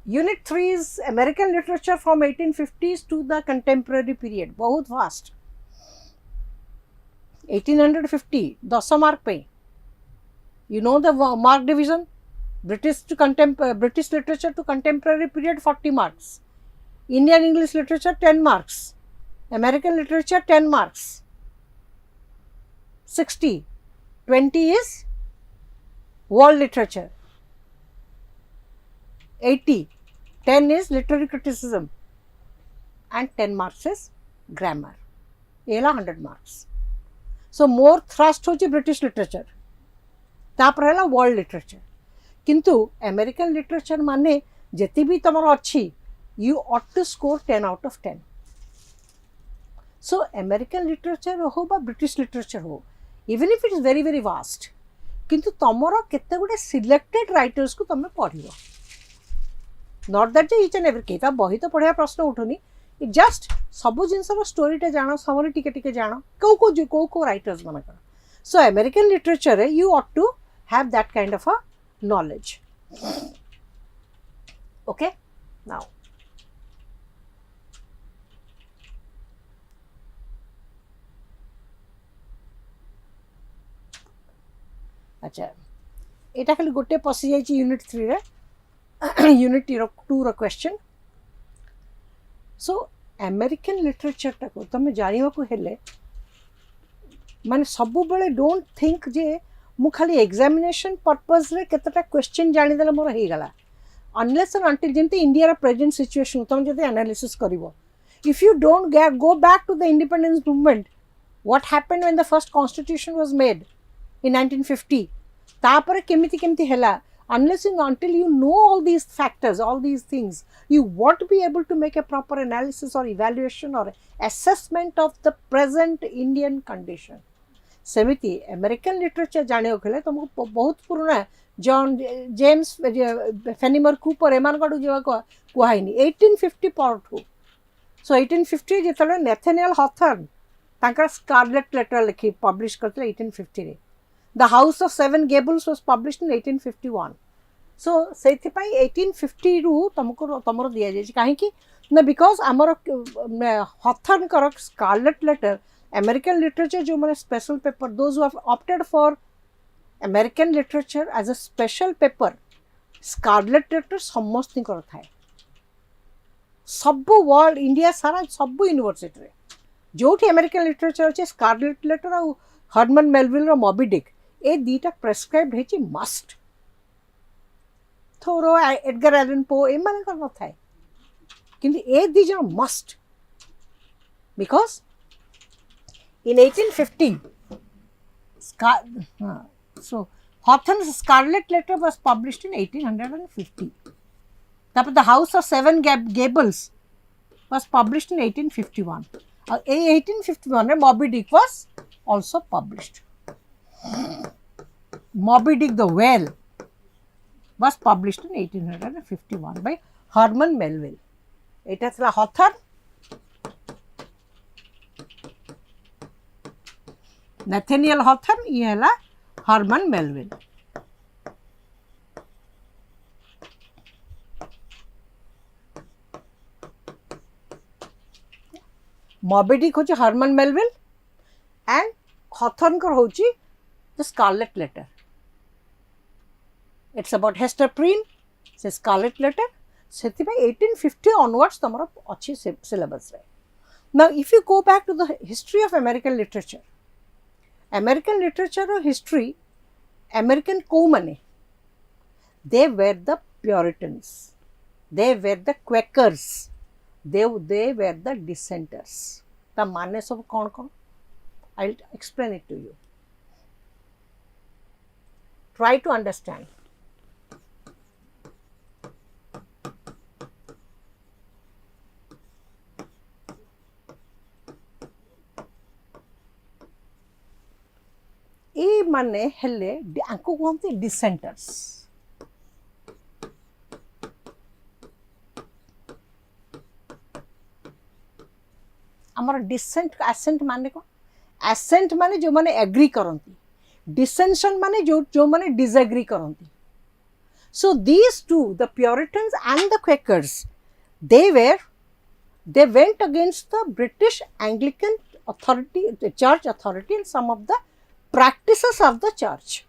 Unit 3 is American literature from 1850s to the contemporary period. बहुत vast. 1850 10 mark पे. You know the mark division? British literature to contemporary period 40 marks. Indian English literature 10 marks. American literature 10 marks. 60. 20 is world literature. 80. 10 is literary criticism. And 10 marks is grammar. Ela 100 marks. So more thrust होची British literature. तापर है world literature किंतु American literature माने जति भी तमर अच्छी you ought to score 10 out of 10 so American literature हो बा ब्रिटिश लिटरेचर हो even if it is very very vast किंतु तमर केते गुडे सिलेक्टेड राइटर्स को तमे पढ़ियो not that each and every केता बही तो पढ़िया प्रश्न उठुनी जस्ट सब जिनसर स्टोरीटा जानो समरी टिके टिके जानो को राइटर्स मानकर so American literature you ought to have that kind of a knowledge. Okay, now अच्छा एटा खाली गोटे पसी जाइए यूनिट 3 रे यूनिट 2 रो क्वेश्चन सो अमेरिकन लिटरेचर टा को तमे जानिबा को हेले माने सब बेले डोंट थिंक जे मु खाली एग्जामिनेशन पर्पस रे केतटा क्वेश्चन जानि देला मोर हे गला अनलेस एंड अंटिल जेंते इंडिया रा प्रेजेंट सिचुएशन तुम जदि एनालिसिस करिवो if you don't go back to the independence movement what happened when the first constitution was made in 1950 तापर केमिति केमिति हेला unless and until you know all these factors all these things you won't be able to make a proper analysis or evaluation or assessment of the present Indian condition सेमिति American literature जाने खेले तुमको बहुत पुराना John James फेनिमर Cooper एमान काडू जेवा कुहाइनी 1850 परठू सो 1850 जेतले Nathaniel हॉथर्न तांकर स्कारलेट लेटर लिखि पब्लिश करते 1850 रे the house of seven Gables was published in 1851 सो सेथि पई 1850 रु तुमको तमरो दिया जाय काहे कि ना बिकॉज़ हमर हॉथर्न कर स्कारलेट लेटर American literature जो मैंने special paper those who have opted for American literature as a special paper scarlet letter समस्त कर था सब वर्ल्ड इंडिया सारा सब यूनिवर्सिटी रे जोठी अमेरिकन लिटरेचर अच्छे स्कारलेट लेटर और हर्मन मेलविल रो मॉबी डिक ए दीटा प्रेस्क्राइब्ड हेची मस्ट थोरो एडगर एलन पो ए माने कर न थाए किंतु ए दी जन must because in 1850 so Hawthorne's Scarlet Letter was published in 1850 then the House of Seven Gables was published in 1851 1851 Moby Dick was also published Moby Dick the Whale was published in 1851 by Herman Melville eta thila Hawthorne Nathaniel Hawthorne ये है Herman Melville Moby Dick होची Herman Melville and Hawthorne कर होची the scarlet letter it's about Hester Prynne से scarlet letter सेति पे 1850 onwards तमरो अच्छी सिलेबस रे now if you go back to the history of American literature American literature or history, American co-mane, they were the Puritans, they were the Quakers, they were the dissenters. The mane sab kaun kaun? I'll explain it to you. Try to understand. ए माने हेले आंको कहते dissenters आमर decent accent माने को accent माने जो माने agree करंती डिसेंशन माने जो माने disagree करंती So these two, the Puritans and the Quakers, they went against the British Anglican authority, the church authority, and some of the practices of the church.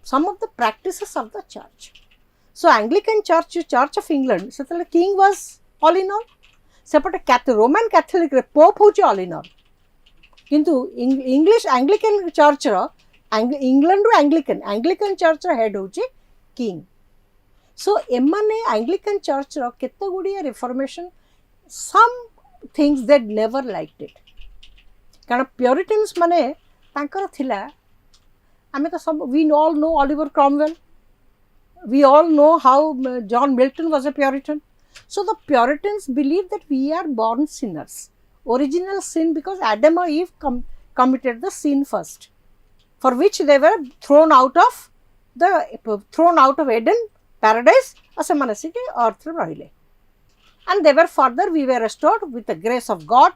Some of the practices of the church. So Anglican Church, Church of England, so the king was all in all. Separate Roman Catholic Pope hoche all in all. Kintu English Anglican Church England ru Anglican Church head hoche king. So emane Anglican Church kette gudiya reformation, some things they never liked it. Kana Puritans mane tankara thila, we all know Oliver Cromwell. We all know how John Milton was a Puritan. So the Puritans believe that we are born sinners. Original sin because Adam or Eve committed the sin first, for which they were thrown out of Eden, paradise, asamanasiki earth rahile. And they were further, we were restored with the grace of God,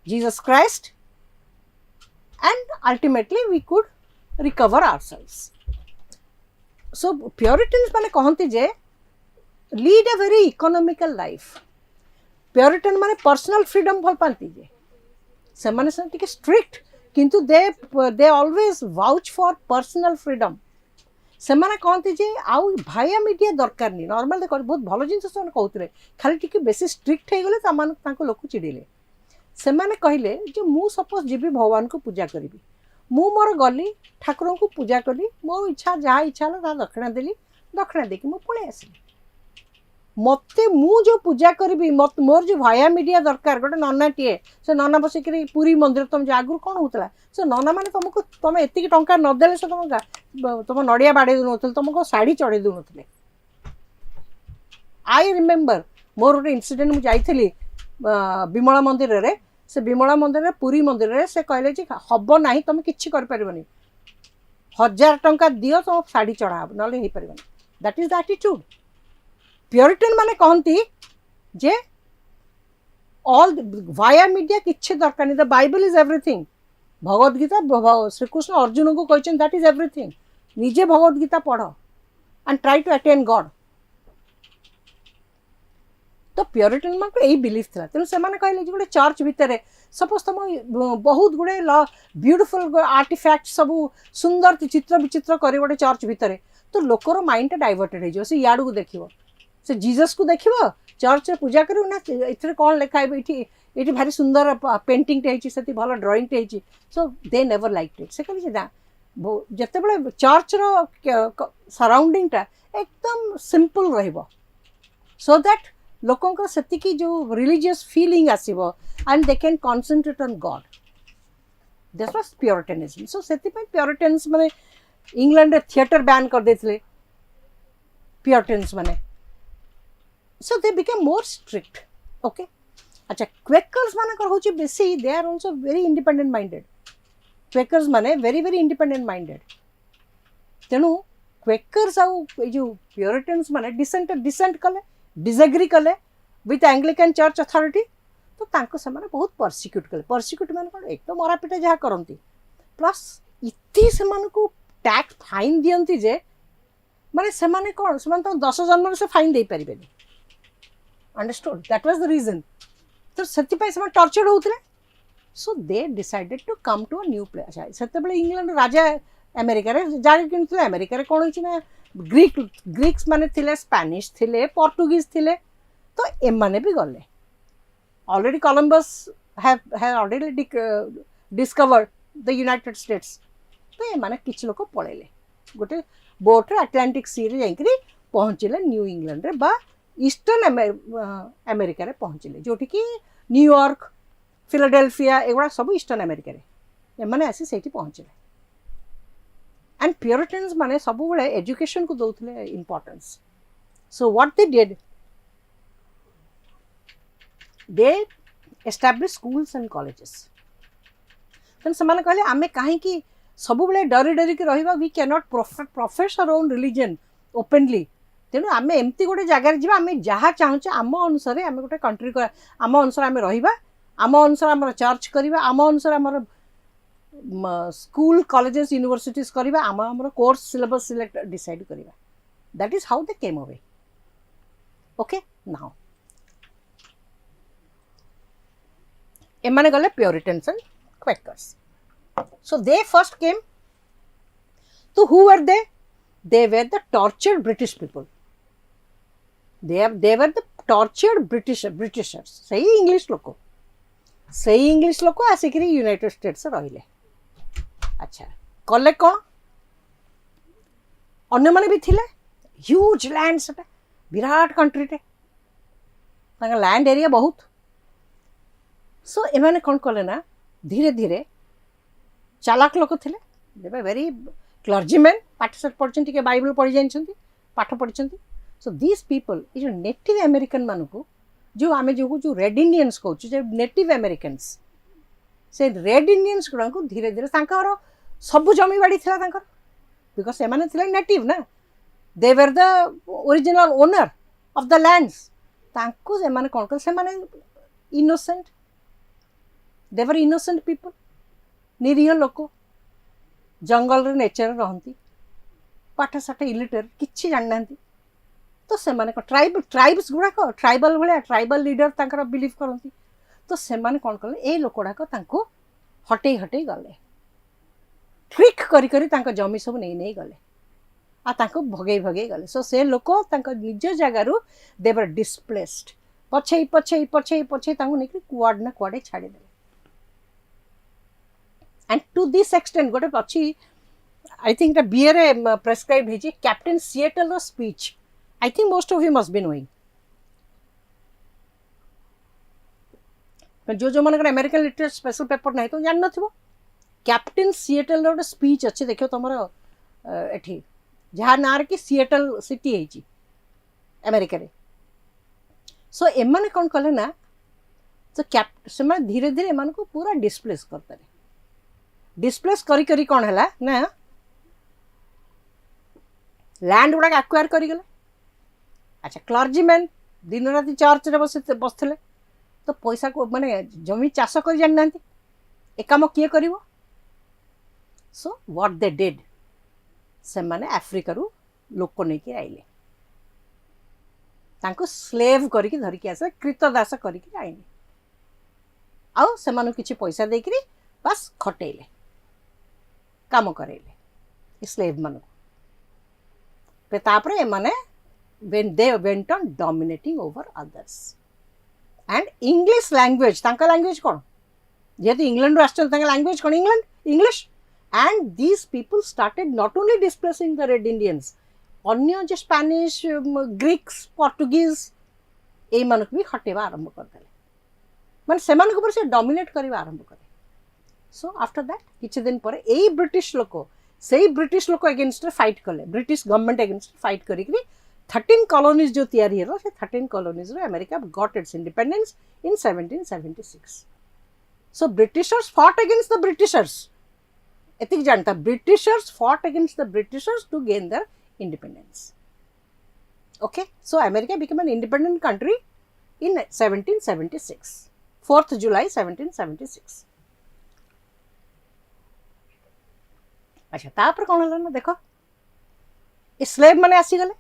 Jesus Christ, and ultimately we could recover ourselves. So Puritans mane kahanti je lead a very economical life. Puritan mane personal freedom bhal panti je. Semane se tike strict, kintu they always vouch for personal freedom. Semane kahanti je au bhaya media darkar ni. Normal dekho bahut bhalo jinsa semane kahutile. Khali tike besi strict he gale taman tanko loku chidile. Semane kahile je mu suppose jibi bhagwan ko puja karibi. ମୁଁ ମୋର ଗଲି ଠାକୁରଙ୍କୁ ପୂଜା କଲି, ମୋ ଇଚ୍ଛା ଯାହା ଇଚ୍ଛା ହେଲା ତା ଦକ୍ଷିଣା ଦେଲି, ଦକ୍ଷିଣା ଦେଇକି ମୁଁ ପଳେଇ ଆସିଲି। ମୋତେ ମୁଁ ଯେଉଁ ପୂଜା କରିବି, ମୋର ଯେଉଁ ଭାୟା ମିଡ଼ିଆ ଦରକାର, ଗୋଟେ ନନାଟିଏ, ସେ ନନା ବସିକିରି ପୁରୀ ମନ୍ଦିର, ତୁମେ ଯେଉଁ ଆଗରୁ କ'ଣ ହେଉଥିଲା, ସେ ନନାମାନେ ତୁମେ ଏତିକି ଟଙ୍କା ନଦେଲେ ସେ ତୁମ ନଡ଼ିଆ ବାଡ଼େଇ ଦେଉନଥିଲେ, ତୁମକୁ ଶାଢ଼ୀ ଚଢ଼େଇ ଦେଉନଥିଲେ। ଆଇ ରିମେମ୍ବର ମୋର ଗୋଟେ ଇନସିଡେଣ୍ଟ, ମୁଁ ଯାଇଥିଲି ବିମଳା ମନ୍ଦିରରେ, से विमला मंदिर पुरी मंदिर से कहले जे हम ना तुम कि 1000 टंका दियो तुम शाढ़ी चढ़ा ना हो पार। That is the attitude. Puritan माने कहती जे ऑल वाया मीडिया किसी दरकार नहीं, the Bible is everything. Bhagavad Gita Shrikrishna Arjun को कहते दैट इज एवरीथिंग। निजे भगवद गीता पढ़ and try to attain God. तो प्योरिटन मान को यही बिलीफ था। तेणु से कहले गोटे चर्च भितर सपोज तुम बहुत गुड़े ब्यूटिफुल आर्टिफैक्ट सब सुंदर चित्र विचित्र कर गोटे चर्च भितर, तो लोकर माइंड डाइवर्टेड हो, इाड़ को देख से जीसस को देख चर्च पूजा कर ना ये कौन लिखा है, ये भारी सुंदर पेंटिंग से भल drawing. So they never like it. से कहली ना जिते बड़े चर्च सराउंडिंग टा एकदम सिंपल रहिबो, सो दैट लोकों से जो रिलीजियस फीलिंग आसीबो and they can concentrate on God. This was Puritanism. So से प्योरिटन्स माने इंग्लैंड रे थिएटर बैन कर देथिले प्योरिटन्स माने। So they became more strict. Okay, अच्छा क्वेकर्स मानकर होची बेसी, they are also very independent minded. Quakers माने वेरी वेरी इंडिपेंडेंट माइंडेड। तेणु क्वेकर्स आउ जो प्योरिटन्स माने डिसेंट कले, डिसएग्री कले विथ एंग्लिकन चर्च अथॉरिटी, तो तांको समाने बहुत परसिक्यूट कले। परसिक्यूट माने कोन, एक तो मरा पिटा जहा करंती, प्लस इति समाने को टैक्स फाइन दियंती जे माने समाने कोन समान तो 10 जन्म से फाइन दे परिबेनी। Understood? That was the reason. तो सेति पय समान टॉर्चर्ड होतले। So they decided to come to a new place. सेते बेले इंग्लैंड राजा अमेरिका रे जागे किनथले। अमेरिका रे कोन होची ना ग्रीक्स माने थिले, स्पेनिश थिले, पोर्तुगीज थिले, तो ए माने भी गले। Already Columbus have already discovered the United states. तो ए माने किछ लोक पळेले गोटे बोट रे अटलांटिक सी रे जाईकरी पहुंचले न्यू इंग्लैंड रे बा ईस्टर्न अमेरिका रे पहुंचले, जोठी कि न्यूयॉर्क, फिलाडेल्फिया एगुड़ा सब ईस्टर्न अमेरिका रे ए माने आसी सेठी पहुंचले। एंड प्योरिटन्स माने सब बड़े एजुकेशन को दौले importance. So what they did, they establish schools and colleges. तेन से माने कहले आमे काहे कि सब बड़े डरी डरी के रहिबा, we can not profess our own religion openly. तेणु आमे एमती गोटे जगार जीवा, आमे जहाँ चाहूचे आम अनुसार आमे गोटे कंट्री आम अनुसार आमे रहिबा, आम अनुसार आमर चर्च करिबा, आम अनुसार आमर स्कूल कॉलेजेस यूनिवर्सिटीज करवा आम आम कोर्स सिलेबस सिलेक्ट डिसाइड करवा that is how they came away okay now एमाने गले Puritans and Quakers so they first came to who were they were the tortured British people they were the tortured Britishers सही English लोक आसिक United states रहिले अच्छा कले कौन अन्य माने भी थिले ह्यूज लैंड सेटा विराट कंट्री टे लैंड एरिया बहुत सो एमाने कौन कले ना धीरे धीरे चालाक लोक थिले दे वर वेरी क्लर्जीमैन पाठशाठ पढ़ी बाइबल पढ़ी जाइछन्ति पाठ पढ़ी सो दिस पीपल ये जो नेटिव अमेरिकन मान को जो आम जो रेड इंडियंस कहूँ जो नेटिव अमेरिकन्स से रेड इंडियंस गुड़ा को धीरे धीरे सब जमी बाड़ी था बिकज से नेटिव ना they were the original owner of the lands तांको से माने कौन से माने innocent they were innocent people निरीह लोक जंगल रे नेचर रहती पाठ साठ इलिटरेट किसी जाना तो से ट्राइब्स गुड़ाक ट्राइबल भाया ट्राइबल लीडर तांकर बिलीव करती तो से कौन कले ये लोक गुड़ाक हटई हटई गले ट्रिक करी जमी सब नहीं गले आ भगे भगे गले सो से लोक निज जगार देवर डिस्प्लेस्ड पछे पछे पछे पछे नहीं कुआड ना कुआडे छाड़ीदे एंड टू दिस एक्सटेंट गोटे अच्छी आई थिंक बीए रे प्रेस्क्राइब होती captain Seattle speech I think most of you must be knowing जो मन अमेरिकन लिटरेचर स्पेशल पेपर ना तो जान न कैप्टेन सिएटल गोटे स्पीच अच्छे देख तुम एठी जहाँ ना कि सिएटल सिटी है अमेरिका रे सो एमाने कौन कले ना तो से धीरे धीरे एम को पूरा डिस्प्लेस करते डिस्प्लेस करी करी कौन है ना लैंड गुड़ा आक्वायर करगले अच्छा क्लर्जीमैन दिन राति चर्च रे बसते तो पैसा को माने जमी चाष कर जाना ए कम किए कर सो व्हाट दे डिड से माने अफ्रिका रु लोक नहीं आइले तांको स्लेव करके धरिकी आसे कृतदास करके आइले आउ से किछि पैसा देकरी बस खटेले काम करेले स्लेव मान तापरे माने when they went on dominating over others and English language तांका लैंग्वेज कौन जेहेतु इंग्लैंड रो आछन तांका लैंग्वेज कौन England English and these people started not only displacing the red Indians अन्य जो स्पेनिश ग्रीक्स पोर्टुगीज ए मानक भी हटेवा आरंभ करदेले माने सेमान ऊपर से डोमिनेट करबा आरंभ करे सो आफ्टर दैट किछि दिन पर ए ब्रिटिश लोक से ब्रिटिश लोक अगेंस्ट फाइट कले ब्रिटिश गवर्नमेंट अगेंस्ट फाइट करी 13 कॉलोनीज जो तैयारी है से 13 कॉलोनीज रो America got its independence in 1776 so Britishers fought against the Britishers एतिक जानता Britishers fought against the Britishers to gain their independence okay so America became an independent country in 1776 4th July 1776 अच्छा तापर कौन है ना देखो slave माने आसीगले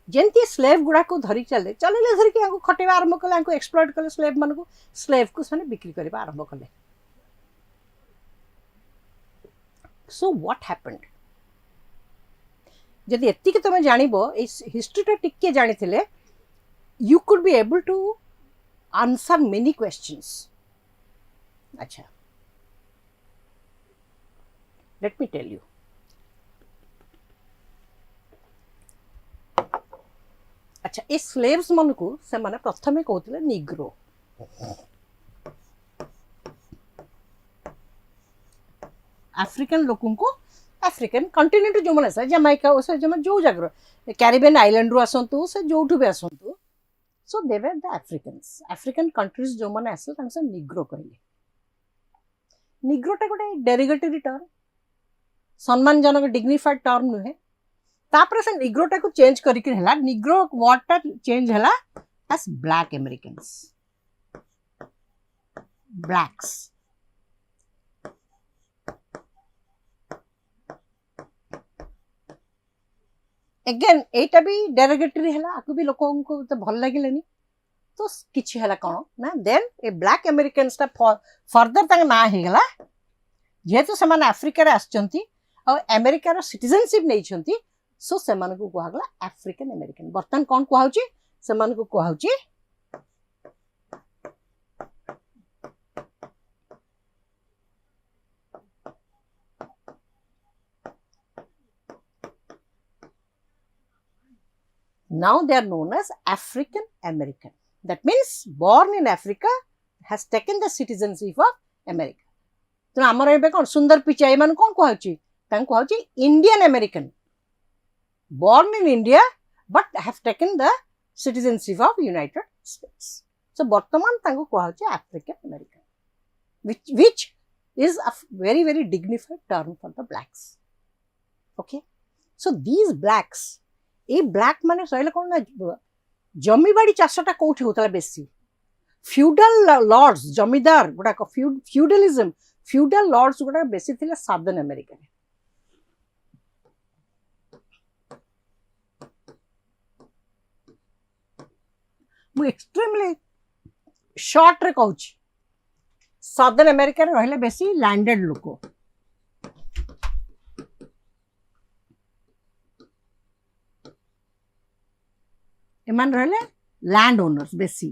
जेंती slave गुड़ा को धरी चले चले धरिकी खटेवा आरंभ कले एक्सप्लॉइट कले स्लेव मान को स्लेव को से बिक्री करबा आरंभ कले सो व्हाट हैपेंड जदि एतिक तुम जानिबो हिस्ट्रीटा टिके जानिथिले you could be able to answer many questions अच्छा let me tell you अच्छा ए स्लेव्स मन को से माने प्रथमे कहउतले निग्रो अफ्रीकन लोकन को अफ्रीकन कंटिनेंट जो माने से जमैका ओसे जो जो जगरो कैरिबियन आइलैंड रो आसंतु से जोठु भी आसंतु so they were the African countries जो माने आसे तांसे निग्रो कहले निग्रोटा गोटे डेरिगेटरी टर्म सम्मानजनक डिग्निफाइड टर्म नुहे तापर से निग्रोटा को चेंज करके हला निग्रो वर्डटा चेंज हला as black Americans blacks again एटा भी डेरोगेटरी है आपको भी लोक तो भल लगे तो किसी है कौन ना देन ए ब्लैक अमेरिकन्स फर्दर ना हो गला जेहेतु से आफ्रिकार आमेरिकार सिटीजनशिप नहीं सो से कहला आफ्रिकन अमेरिकन बर्तमान कौन कहूँ से कहूँ now they are known as African American. That means born in Africa has taken the citizenship of America. तो आमर ए कौन सुंदर पिचाई मान कौन कहूँ Indian American born in India but have taken the citizenship of United States. So बर्तमान तांको कहूँ African American, which is a very very dignified term for the blacks. Okay, so these blacks ए ब्लैक माने सहिला कौन ना जमीबाड़ी चाषटा कौटी होता बेसी फ्यूडल लॉर्ड्स जमीदार गुड़ाक फ्यूडलिज्म फ्यूडल लॉर्ड्स गुड़ा बेसी थिले साउदर्न अमेरिका रे मु एक्सट्रीमली शॉर्ट रे कहूँ साउदर्न अमेरिका रे रहले बेसी लैंडेड लोक एमान रहले लैंड ओनर्स बेसी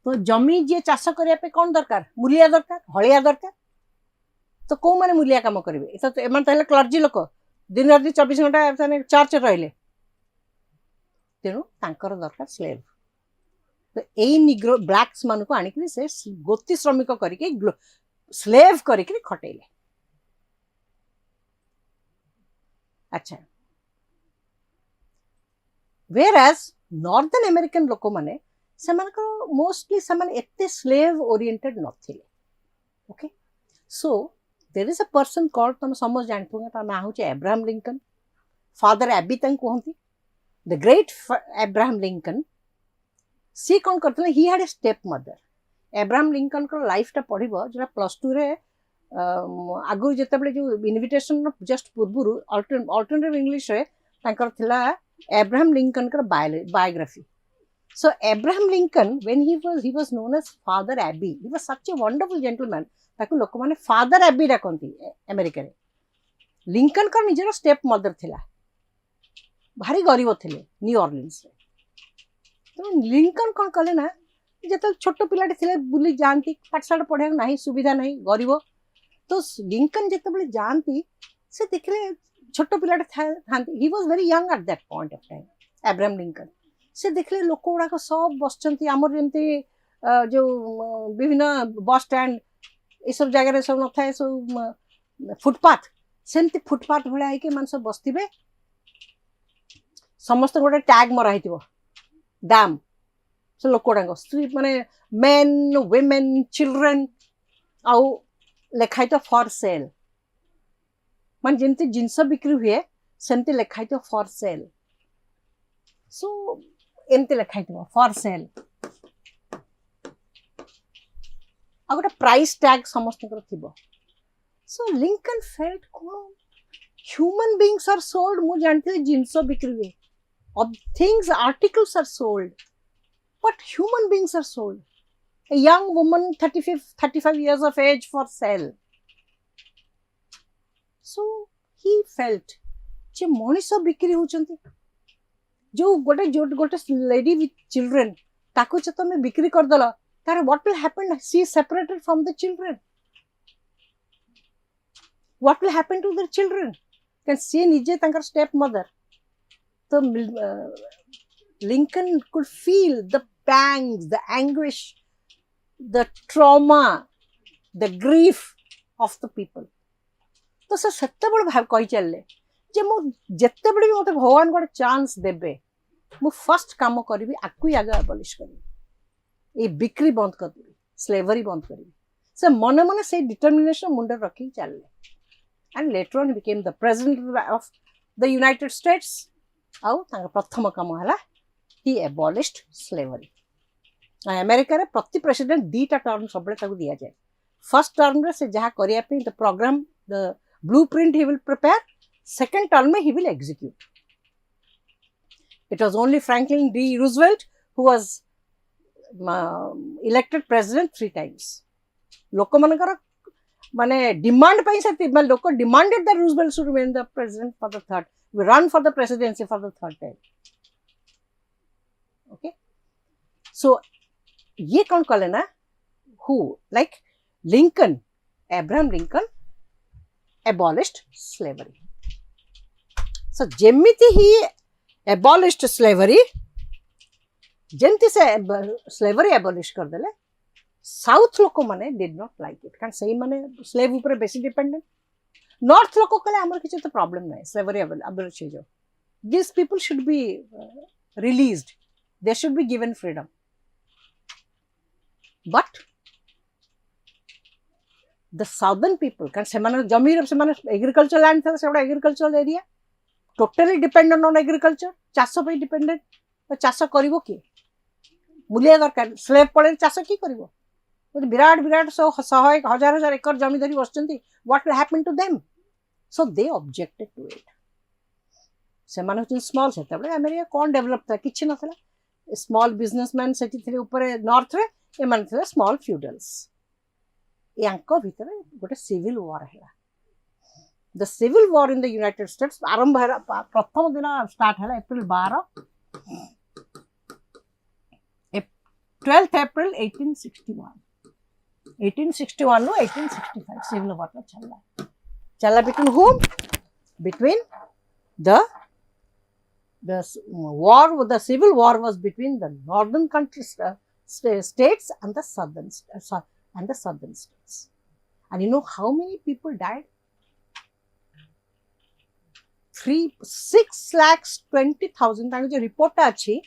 तो जमी जे चाष करने कौन दरकार मूलिया दरकार हलिया दरकार तो कौ माने मूलिया काम करेंगे तो एमान तो क्लर्जी लोक दिन राति 24 घंटा चर्च रहिले तेणु तांकर दरकार स्लेव तो यही निग्रो ब्लैक्स मान को आनिक से गोती श्रमिक करके स्लेव करके खटेले अच्छा whereas northern american लोक माने सेमानकर मोस्टली सेमान एते स्लेव ओरिएंटेड नथिले okay so there is a person called तुम समझ जानथुगा ता ना होचे अब्राहम लिंकन फादर एबी तन कहंती द ग्रेट अब्राहम लिंकन सी कोन करथले he had a step mother Abraham Lincoln को लाइफ टा पढिबो जरा +2 रे आगु जते बेले जो इनविटेशन जस्ट पूर्वरु अल्टरनेटिव इंग्लिश रे तांकर थिला Abraham Lincoln का biography. So Abraham Lincoln, when he was known as Father Abbey. He was such a wonderful gentleman. ताकि लोक माने Father Abbey डाकंती अमेरिका रे. लिंकन का निजर स्टेप मदर थिला. भारी गरीब थिले न्यू ऑर्लिन्स रे. तो लिंकन कौन कले ना जते छोट पिलाटे थिले बुली जानती पाठशाला पढ़े नाही सुविधा नाही गरीब तो लिंकन जते बेले जानती से देखले छोट पिलाटे थांती he was very young at that point of time Abraham Lincoln से देखले लोक गुड़ाक सब बसचंती आमर जेमती जो विभिन्न बस स्टैंड ये सब जगह सब न थाए सब फुटपाथ सेमती फुटपाथ भलिया है कि मान सब बसथिबे समस्त गोटे टैग मरा हिथिबो दाम से लोक गुड़ाक स्त्री माने मेन वुमेन चिल्ड्रन आउ लेखाई तो फॉर सेल मान जेमती जिनस बिक्री हुए सेमती लेखाई तो फॉर सेल सो एमती लेखाई तो फॉर सेल आ गोटे प्राइस टैग समस्त थिबो सो लिंकन फेल्ट कोन ह्यूमन बीइंग्स आर सोल्ड मु जानते जिनस बिक्री हुए of things articles are sold but human beings are sold a young woman 35 years of age for sale so he felt जे मनीष बिक्री होचंती जो गोटे लेडी विथ चिल्ड्रेन ताको जे तमे बिक्री कर दला तार what will happen she separated from the children what will happen to the children can she निजे तांकर स्टेप मदर तो Lincoln could feel the pangs, the anguish, the trauma, the grief of the people. तो से सत्ते बड़ भाव कही चलले जे मु जत्ते बड़ भी मते भगवान गोटे चांस देबे मु फर्स्ट काम करबी आकु आगे अबलिश करबी ए बिक्री बंद कर देबी स्लेवरी बंद करबी से मन मन से डिटरमिनेशन मुंडे रखी चलले and later on became the president of the United states आउ प्रथम काम है ही एबॉलिश्ड स्लेवरी अमेरिका रे प्रति प्रेसिडेंट दीटा टर्म सब दि जाए फर्स्ट टर्म रे से जहाँ करने the program the blueprint he will prepare second term में he will execute It was only Franklin D. Roosevelt who was elected president 3 times. लोक मनकर माने डिमांड पे से लोक demanded that Roosevelt should remain the president for the third, run for the presidency for the third time. Okay, so ये कौन कले ना, who, like Lincoln, Abraham Lincoln abolished slavery. So जेमिति he abolished slavery, जेमती से slavery abolish कर देले, south लोक माने did not like it, कारण सही माने स्लेव ऊपर बेसी डिपेंडेंट. नॉर्थ लोक कले हमर किछ तो प्रॉब्लम नै, स्लेवरी अबलिश हो. This people should be released, they should be given freedom. But the southern people, कारण से माने जमीर से माने एग्रीकल्चर लैंड था, सेबडा agriculture area totally dependent on agriculture, चाष पे डिपेंडेंट. तो चाष करिवो की, मूल्य दरकार. स्लेव पड़े चाष की करिवो, विराट विराट सौ हजार हजार एकर जमी धरी बसचंती. What will happen to them? So they objected to it. से माने स्मॉल से तबले अमेरिका कोन डेवलप था, किछि नथला. स्मॉल बिजनेसमैन सेठी थिले ऊपर नॉर्थ रे, ए माने थिले स्मॉल फ्यूडल्स. यांको भीतर गोटे सिविल वॉर हैला. The civil war in the United States आरंभ हैला, प्रथम दिन स्टार्ट हैला अप्रैल 12 12th April 1861. 1861 नो 1865 सिविल वॉर का चला between whom? Between the war, the civil war was between the northern countries, states and the southern states. And you know how many people died? 6,20,000. तांको जो report अच्छी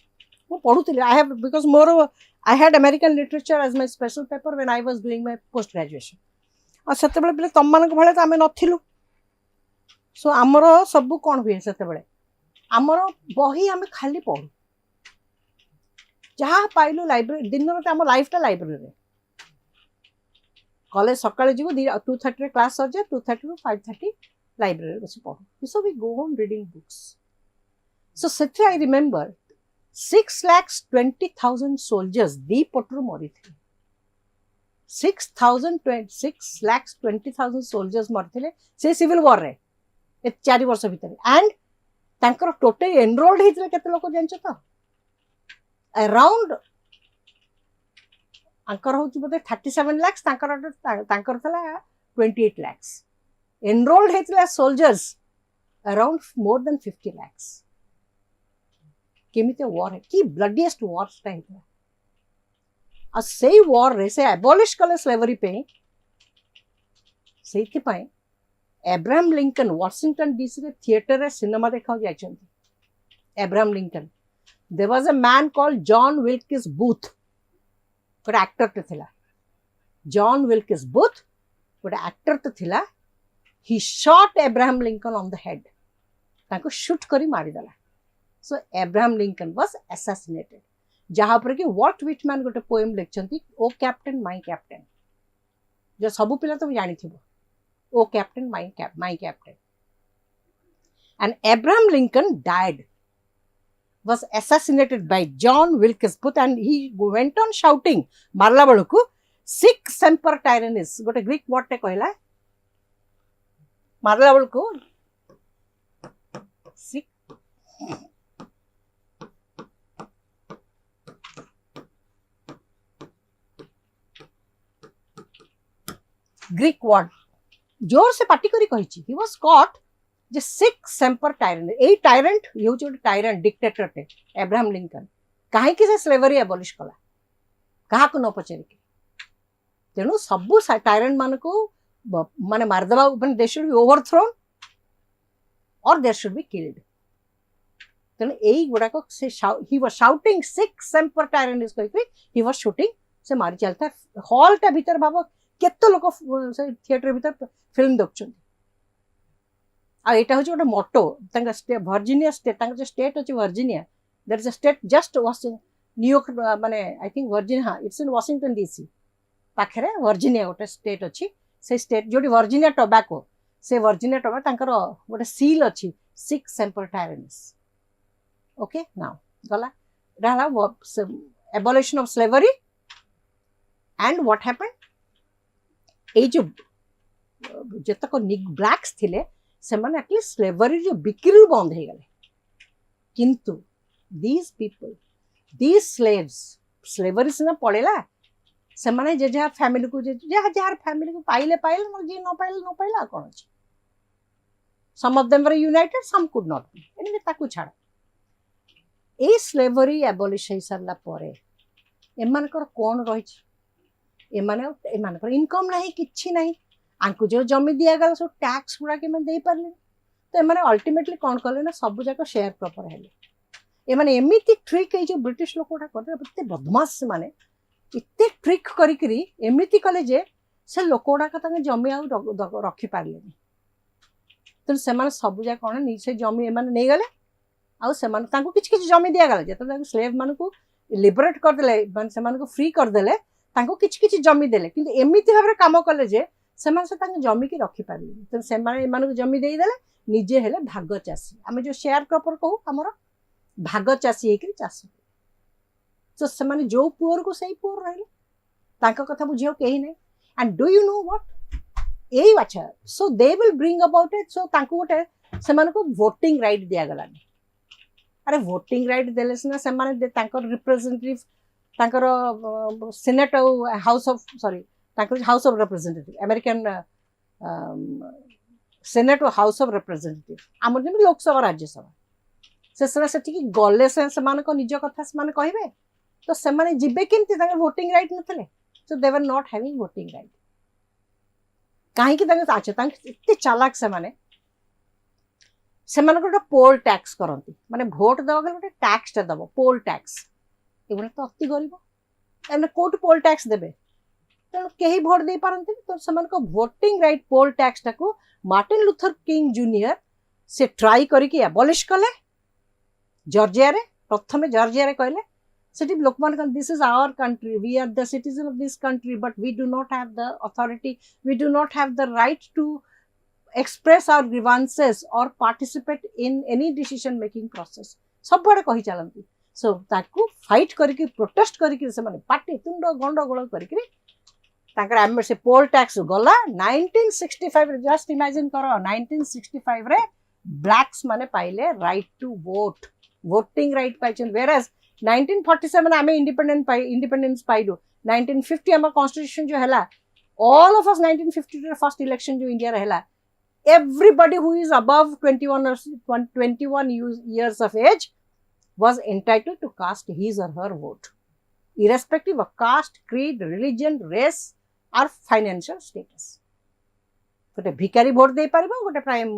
वो पढ़ुଥିଲି. I have, because more I had American literature as my special paper when I was doing my post graduation. और सेते बेले तम मानक भले तो आमे नथिलु. सो हमरो सब कोन हुए सेते बेले हमरो बही आमे खाली पढु, जहा पाइलु लाइब्रेरी. दिन में हम लाइफ टा लाइब्रेरी. कॉलेज सकाळे जीवो 2:30 रे क्लास सर जे 2:30 टू 5:30 लाइब्रेरी बस पढु. So we go on reading books. So सेते आई रिमेंबर 6,20,000 soldiers दी पटरू मरी थे. 6,20,000 soldiers मरथिले से सिविल वॉर रे ए 4 वर्ष भीतर. एंड तांकर टोटल एनरोल्ड हेतले केते लोक जानछ तो अराउंड अंकर होची बोले 37 lakhs, तांकर थला 28 lakhs. एनरोल्ड हेतले soldiers around more than 50 lakhs. केमिते वॉर है कि ब्लडीएस्ट वॉर टा हेतला. आ सेई वॉर रे से एबॉलिश कले स्लेवरी पे. सेति पय एब्राहम लिंकन वाशिंगटन डीसी रे थिएटर रे सिनेमा देखा जायछंती. Abraham Lincoln, there was a man called John Wilkes Booth, गोटे एक्टर ते थिला. जॉन विल्किस बूथ गोटे एक्टर ते थिला. He shot Abraham Lincoln on the head. ताको शूट करी मारी दला. So Abraham Lincoln was assassinated. जहाँ पर कि वॉल्ट व्हिटमैन गोटे पोएम लिखछंती, ओ कैप्टन माय कैप्टन, जो सब पिला तो जानि थिबो. O captain my captain. And Abraham Lincoln died, was assassinated by John Wilkes Booth, and he went on shouting मारला बळकु sic semper tyrannis, गोटे ग्रीक वर्ड टे कहला. मारला बळकु sic ग्रीक वर्ड जोर से पार्टी करी कहिछि. ही वाज कॉट जे सिक सेम्पर टायरेंट. ए टायरेंट ये होछि गोटे टायरेंट डिक्टेटर टे एब्राहम लिंकन. काहे कि से स्लेवरी एबॉलिश कला, कहा को न पचेरि के. तेनु सब टायरेंट मान को माने मार दबा, माने दे शुड बी ओवरथ्रोन और दे शुड बी किल्ड. तेनु एई गुडा को से he was shouting sic semper tyrant is कहि ही वाज शूटिंग से मारी चलता. हॉल टा भीतर भाबो केते लोक थिएटर भीतर फिल्म देखछन. आ एटा होछि गोटे मोटो तांका स्टेट वर्जिनिया स्टेट, तांका जो स्टेट होछि Virginia. There is a state just Washington New York माने आई थिंक वर्जिनिया, हां इट्स इन वाशिंगटन डीसी पाखरे वर्जिनिया गोटे स्टेट अछि. से स्टेट जोडी वर्जिनिया टोबैको, से वर्जिनिया टोबैको तांकर गोटे सील अछि सिक सेम्पर टायरेंस. ओके नाउ गला रहा abolition of slavery and what happened ए जो जतक ब्लैक्स थिले से माने एटलीस्ट स्लेवरी जो बिक्री बंद हो गले किंतु these people these slaves slavery सिना पड़ेला से माने जे जहाँ फैमिली को जहाँ फैमिली को पाइले पाइले जे न पाइले कौन अच्छे some of them were united some could not be anyway ताकू छाड़ ए स्लेवरी एबोलिश हो सारा पर एमानकर कौन रही एमानकर इनकम नहीं किछि नहीं आंकु जो जमी दिगला सब टैक्स गुड़ा कि दे पारे तो एम अल्टीमेटली कौन कले ना सब जाक शेयर प्रॉपर हेले एमाने एमिति ट्रिक जो ब्रिटिश लोकटा करते बदमाश से माने इतने ट्रिक करी एमिति कले जे से लोकटाक जमी आ रखी पारे तेणु से सब जाक कौन से जमी एम नहीं गले आउ किसी जमी दिगला जो स्लेव मान को लिबरेट करदे माने फ्री करदे किसी जमी देले किंतु एमिति भाव काम कले जे से जमी की रखिपारे तेणु से जमी देदेले निजे हेले भाग चाषी आम जो शेयर क्रॉपर कहू आमर भाग चाषी होकर चाष तो से जो पुअर को सही पुअर रही कथा बुझे कहीं नहीं and do you know what यही अच्छा so they will bring about it so गोटे से वोटिंग राइट दिगलानी अरे वोटिंग राइट देले सिना से representative senate house of sorry house of representative American senate और हाउस ऑफ रिप्रेजेंटेटिव आम जमी लोकसभा राज्यसभा से गले से निज कथा से कहे तो से जीवे केमती वोटिंग राइट नथिले so they were not having voting right कहीं अच्छा एत चालाक से गोटे पोल टैक्स करती माने भोट दवा गोटे टैक्स दब पोल टैक्स एगुड़ा तो अति गरीब एम कौट पोल टैक्स देवे तेणु कहीं भोट दे पारती तो से भोटिंग राइट पोल टैक्स टाक मार्टिन लूथर किंग जूनियर से ट्राई करके एबॉलिश कले जॉर्जिया रे प्रथम जॉर्जिया रे कहले सेठी लोक मान this is our country we are the citizen of this country but we do not have the authority we do not have the right to express our grievances or participate in any decision making process सब बड़े कही चलती सो ताकू fight करके protest करके से माने party तुंड गंडगोल करके से पोल टैक्स गला 1965 जस्ट इमेजिन करो 1965 रे ब्लैक्स माने पाइले right to vote voting right पाइछन वेरएज 1947 आमे इंडिपेंडेंस पाइलु 1950 आम कॉन्स्टिट्यूशन जो हैला all of us 1950 first election जो इंडिया रहला everybody who is above 21 years of age was entitled to cast his or her vote irrespective of caste creed religion race or financial status गोटे भिकारी vote दे पारिबो गोटे prime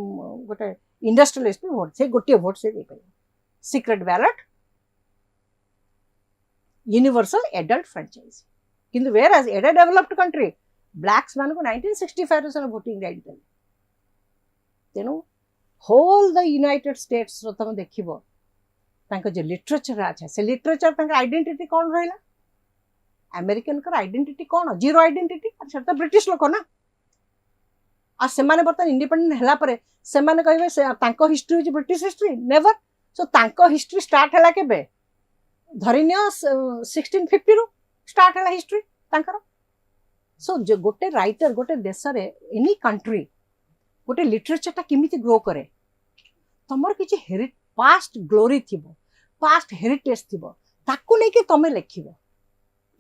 गोटे industrialist vote से गोटे भोट से दे पारिबो secret ballot universal adult franchise किंतु वेयर एज एड डेवलप्ड कंट्री ब्लैक्स मान को 1965 रे वोटिंग राइट देले तेणु होल द यूनाइटेड स्टेट्स तुम देख जो लिटरेचर अच्छा से लिटरेचर आइडेंटिटी कौन रहा अमेरिकन आइडेंटिटी कौन जीरो आइडेंटिटी तो ब्रिटिश लोक ना आ से बर्तमान इंडिपेंडेंट है कहे हिस्ट्री हूँ British history never so history start है केबे धरिनिय 1650 रु स्टार्ट है हिस्ट्री सो जो गोटे राइटर गोटे देश एनी कंट्री गोटे लिटरेचरटा केमिति ग्रो करे तमर किछि पास्ट ग्लोरी थिबो पास्ट हेरिटेज थिबो ताकू नै कि तमे लिखिबो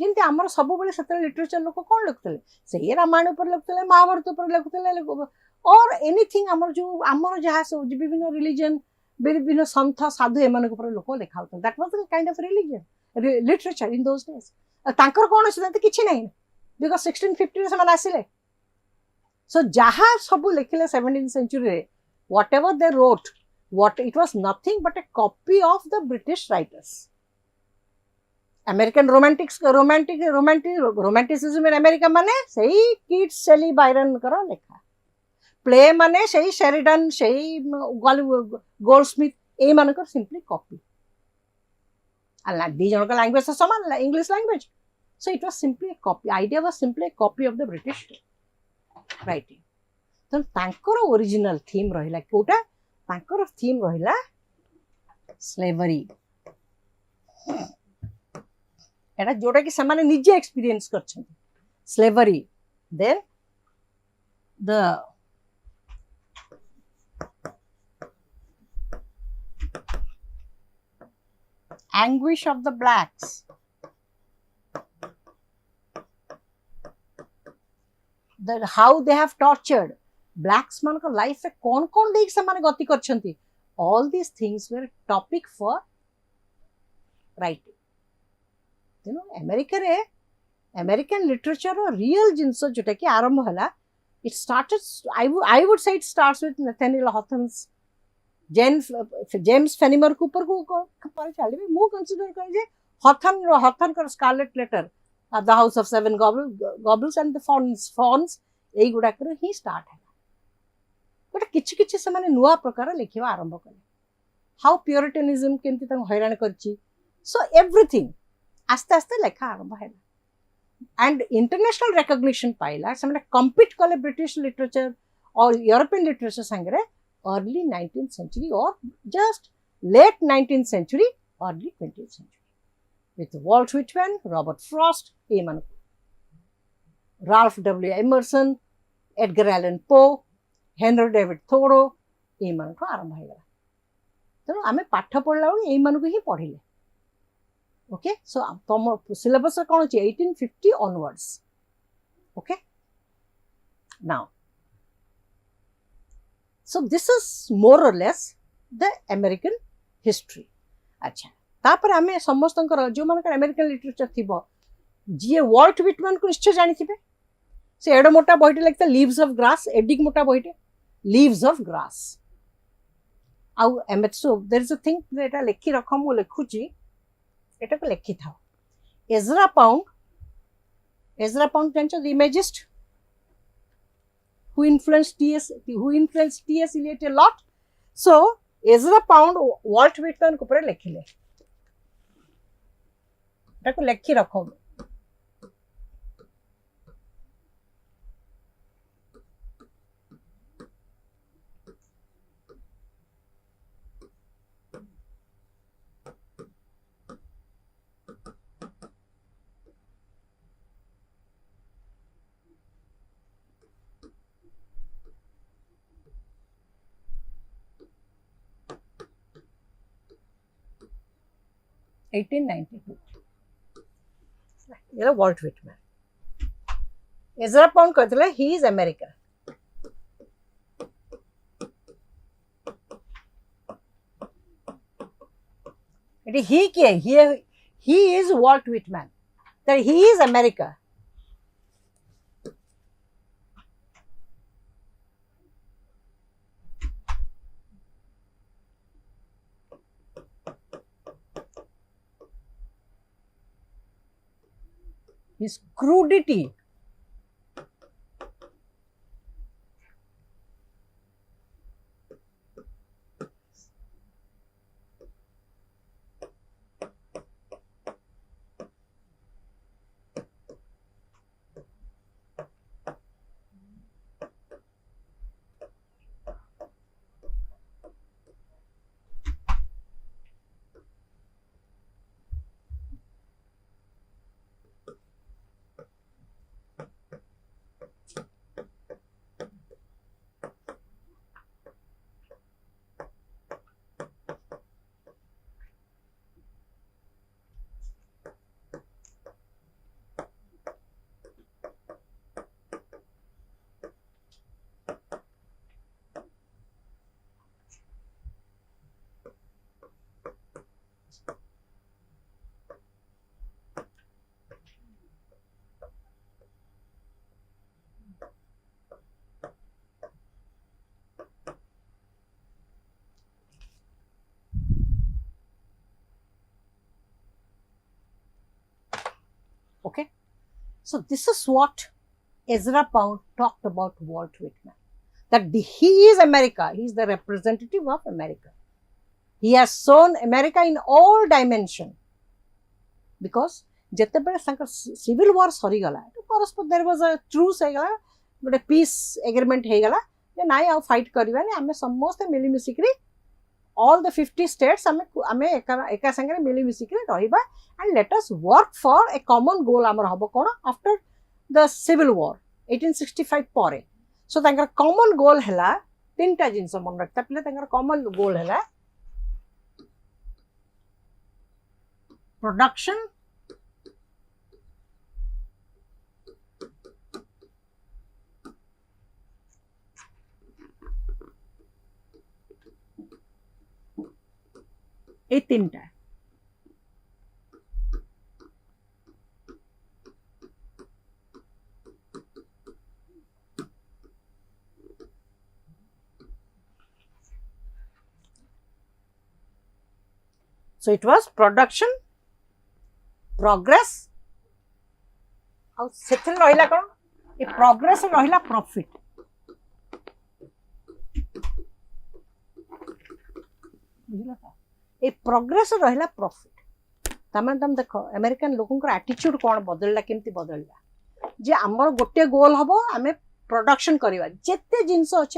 जेंति हमर सब बेले सतरे लिटरेचर लोक कोन लिखतले से रामायण ऊपर लिखतले महाभारत ऊपर लिखतले और एनीथिंग हमर जहा सब विभिन्न रिलीजन विभिन्न संत साधु एमान ऊपर लोक लिखाउतले that was the kind of religion literature in those days तांकर कोन से किछि नै बिकॉज़ 1650 से मन आसिले So जहाँ सब लिखिले 17th century whatever they wrote what it was nothing but a copy of the British writers American romanticism in America माने सही Keats Shelley Byron करो लिखा प्ले माने सही शेरिडन सही गोल्डस्मिथ ए मानकर सिंपली कॉपी अल्लाह दी जन का लैंग्वेज से समान English language so it was simply a copy idea was simply a copy of the British writing तो तांकर ओरिजिनल थीम रहिला कोटा तांकर थीम रहिला slavery एटा जोटा कि समाने निजे experience करछन slavery then the anguish of the blacks that how they have tortured blacks man ko life e kon देख समाने गति करछंती all these things were topic for writing you know American literature ro real jinso jota ki आरंभ हला it started I would say it starts with Nathaniel Hawthorne's James Fenimore Cooper को पर चले मु consider कर जे Hawthorne का Scarlet Letter at the House of Seven Goblins and the Fawns एई गुडा कर ही start है बट किछि किछि से माने नुवा प्रकार लिखिबा आरंभ कले हाउ प्योरिटनिज्म केंति त हैरान करछि सो एवरीथिंग आस्ते आस्ते लेखा आरंभ है एंड इंटरनेशनल रिकॉग्निशन पाइला से माने कम्पीट कले ब्रिटिश लिटरेचर और यूरोपियन लिटरेचर संगे early 19th century or just late 19th century early 20th century with Walt Whitman, Robert Frost, Ralph W. Emerson, Edgar Allan Poe, Henry David Thoreau ए मान को आरंभ हो गला तेणु आम पाठ पढ़ला बेले ये ही पढ़िले ओके सो तुम सिलेबस कौन अच्छे 1850 onwards okay now so this is more or less the American history अच्छा तापर आमे समस्तंकर जो मानकर अमेरिकन लिटरेचर थिबो जी वॉल्ट व्हिटमैन को निश्चय जानी थिबे से एडो मोटा बहिटे लिखता लीव्स ऑफ ग्रास एडिक मोटा बहिटे लीव्स ऑफ ग्रास आउ एमएच so there is a thing एटा लिखि रखम मु लिखुची एटा को लिखि था एजरा पाउंड जानचो the imagist who influenced T.S. Eliot a lot. So, Ezra Pound Walt Whitman को ऊपर लिखिले ताको लिखि रखो 1892 ये वॉल्ट व्हिटमैन एजरा पाउंड कहते he is American he is Walt Whitman that he is America his crudity Okay, so this is what Ezra Pound talked about Walt Whitman, that he is America, he is the representative of America. He has shown America in all dimension because जेतेबेले संकर civil war सरी गला तो परस्पर there was a truce हे गला गोटे piece agreement हे गला जे नाइ आ fight करबानी आमे समस्त मिली मिसिकरी all the 50 states ame eka sangre mili misiki rahiba and let us work for a common goal amar hobo kono after the civil war 1865 pore. So tankar common goal hela tinta jinso mon rakta pile tankar common goal hela production, ये तीनटा so it was production, progress ଆଉ ସେଥିରେ ରହିଲା କ'ଣ ଏ progress ରହିଲା profit ବୁଝିଲ ତ ଏ progress ରହିଲା ପ୍ରଫିଟ୍ ତାମାନେ ତମେ ଦେଖ ଆମେରିକାନ ଲୋକଙ୍କର ଆଟିଚ୍ୟୁଡ୍ କ'ଣ ବଦଳିଲା କେମିତି ବଦଳିଲା ଯେ ଆମର ଗୋଟେ ଗୋଲ୍ ହବ ଆମେ ପ୍ରଡକ୍ସନ୍ କରିବା ଯେତେ ଜିନିଷ ଅଛି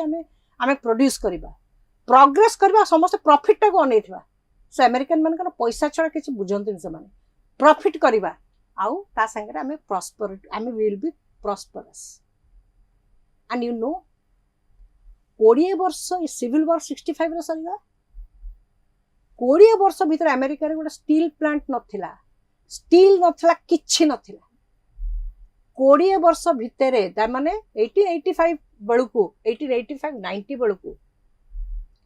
ଆମେ ପ୍ରଡ୍ୟୁସ୍ କରିବା ପ୍ରୋଗ୍ରେସ କରିବା ସମସ୍ତେ ପ୍ରଫିଟ୍ଟାକୁ ଅନେଇଥିବା ସେ ଆମେରିକାନ ମାନଙ୍କର ପଇସା ଛଡ଼ା କିଛି ବୁଝନ୍ତିନି ସେମାନେ ପ୍ରଫିଟ୍ କରିବା ଆଉ ତା ସାଙ୍ଗରେ ଆମେ ପ୍ରସ୍ପରିଟି ଆମେ will be prosperous and you know 20 ବର୍ଷ ଏ ସିଭିଲ୍ ୱାର୍ 65 ରେ ସରିଗଲା 20 ବର୍ଷ ଭିତରେ ଆମେରିକାରେ ଗୋଟେ ଷ୍ଟିଲ୍ ପ୍ଲାଣ୍ଟ ନଥିଲା ଷ୍ଟିଲ୍ ନଥିଲା କିଛି ନଥିଲା 20 ବର୍ଷ ଭିତରେ ତାମାନେ 1885 ବେଳକୁ 1885 90 ବେଳକୁ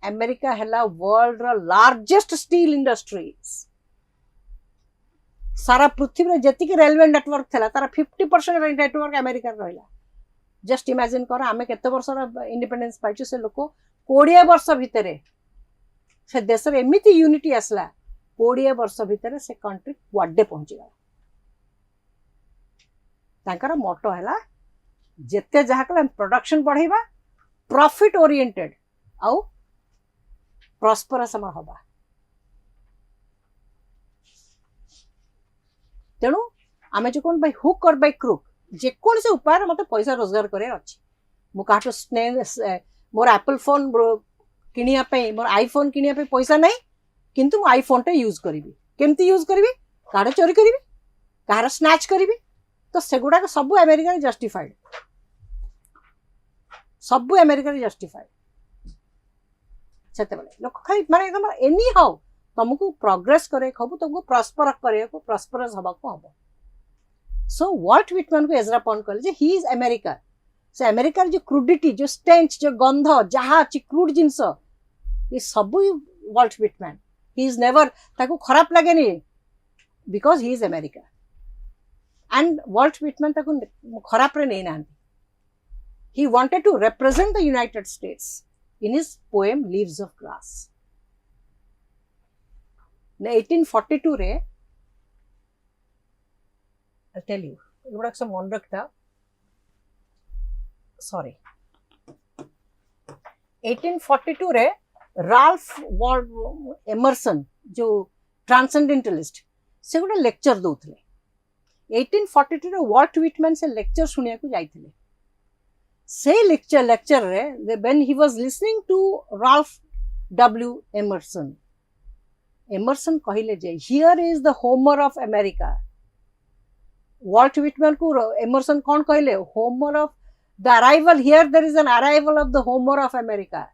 ଆମେରିକା ହେଲା ୱାର୍ଲଡର ଲାର୍ଜେଷ୍ଟ ଷ୍ଟିଲ୍ ଇଣ୍ଡଷ୍ଟ୍ରିଜ सारा पृथ्वी में जेतिक रेलवे नेटवर्क था तार 50% नेटवर्क अमेरिका रहा जस्ट इमेजिन कर आम केते वर्ष इंडिपेंडेंस पाइछु से लोक 20 वर्ष भितर से देश रे एमिति यूनिटी आसला 20 वर्ष भितर से कंट्री क्वाडे पहुंची गला तांकर मोटो हैला जेते जहा कला प्रोडक्शन बढ़ाइबा प्रॉफिट ओरिएंटेड आउ प्रॉस्परस हम होबा तेणु आम जो कौन बाय हुक और बाय क्रुक जेकोन से उपाय मत पैसा रोजगार करे अच्छी मु काठो मोर एप्पल फोन किनिया पे मोर आईफोन किनिया पे पैसा नहीं किंतु मु आईफोन टे यूज करिवि केमती यूज करिवि काडे चोरी करिवि कार स्नैच करिवि तो सेगुडा सब अमेरिका रे जस्टिफाइड सब अमेरिका रे जस्टिफाइड सेते बेले लोक खाली माने तुम एनी हाउ तुमको प्रोग्रेस करे खबु तुमको प्रॉस्पर करे को प्रॉस्परस हबा को हबो सो वॉल्ट व्हिटमैन को एजरा पॉइंट कर जे ही इज अमेरिका से अमेरिका जो क्रूडिटी जो स्टेंच जो गंध जहा अछि क्रूड जिंस ये सब Walt Whitman he is never ताको खराब लागे नी because he is America and Walt Whitman ताको खराब रे नै ना he wanted to represent the United States in his poem Leaves of Grass 1842 रे I'll tell you एगुड़ा सब मन रखता सॉरी 1842 रे राल्फ एमरसन जो ट्रांसेंडेंटलिस्ट से गोटे लेक्चर दौले 1842 रे वॉल्ट व्हिटमैन से लेक्चर सुनिया को जाइथिले से लेक्चर रे when he was listening to Ralph W. Emerson कहले जे here is the Homer of America Walt Whitman को एमरसन कौन कहले Homer of the arrival here there is an arrival of the Homer of America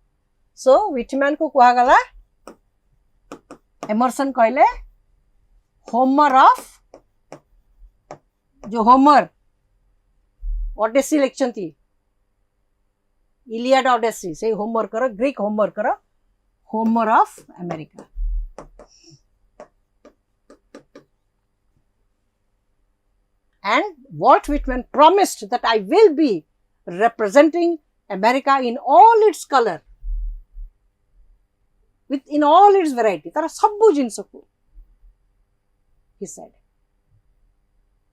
so Whitman को कहा गला Emerson कहले Homer of जो होमर ओडेसी लिखछन थी इलियाड ओडेसी से होमर करो ग्रीक होमर करो Homer of America and Walt Whitman promised that I will be representing America in all its color in all its variety तारा सब जिनस को he said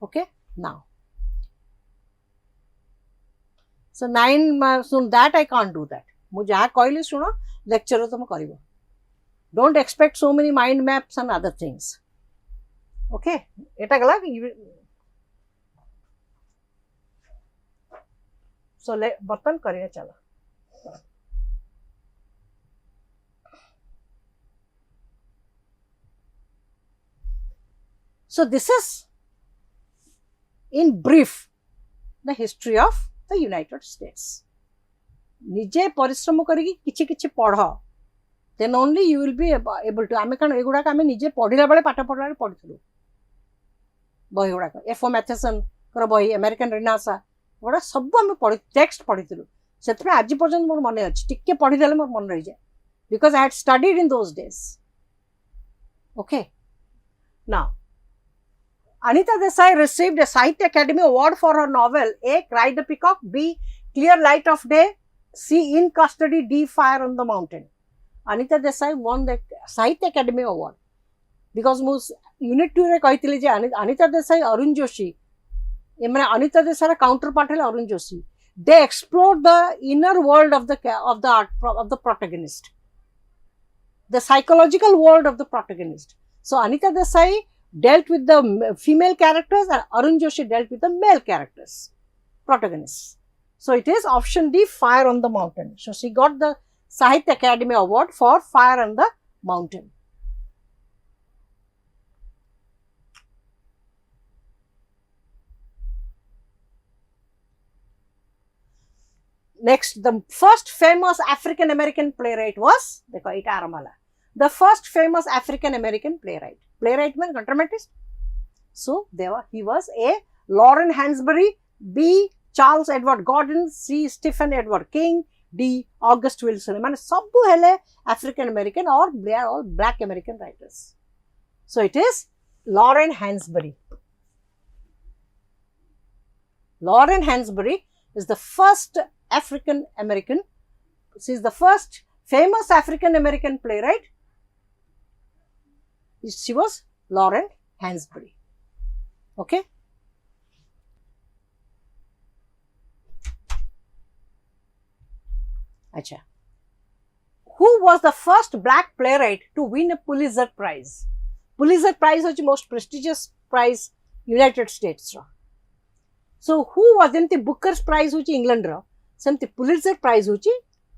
okay now so 9 soon that I can't do that मु जहा कहली सुनो lecture तुम करिवो don't expect so many mind maps and other things okay एटा गला so बर्तन करिया चला So this is in brief the history of the United States. निजे परिश्रम करिकी किछि किछि पढ़, then only you will be able to. आमे कण एगुडा आमे निजे पढ़िला बेले पाठ पढ़ला पढ़िथलु बही गुडा एफ ओ मैथेसन कर बही अमेरिकन रिनासा गुडा सब आमे पढ़ि टेक्स्ट पढ़िथलु सेतबे आज पर्यंत मोर मने अछि टिके पढ़ि देले मोर मन रहि जाय because I had studied in those days. Okay, now Anita Desai received a Sahitya Academy Award for her novel A. Cry the Peacock, B. Clear Light of Day, C. In Custody, D. Fire on the Mountain. Anita Desai won the Sahitya Academy Award because ମୁଁ unit 2 रे कहितली जे Anita Desai Arun Joshi एमने Anita देसाईर counter part है Arun Joshi. They explored the inner world of the protagonist, the psychological world of the protagonist. So Anita Desai dealt with the female characters and Arun Joshi dealt with the male characters, protagonists. So it is option D, Fire on the Mountain. So she got the Sahitya Academy Award for Fire on the Mountain. Next, the first famous African American playwright was, देखो इटा आरंभ the first famous African American playwright. Playwright means dramatist. So he was A. Lauren Hansberry, B. Charles Edward Gordon, C. Stephen Edward King, D. August Wilson. Man, सबू हेले African American or they are all Black American writers. So it is Lauren Hansberry. Lauren Hansberry is the first African American. She is the first famous African American playwright. She was Lauren Hansberry. Okay. Acha. Who was the first black playwright to win a Pulitzer Prize? Pulitzer Prize is the most prestigious prize United States. So who was the Booker's Prize in England? The Pulitzer Prize in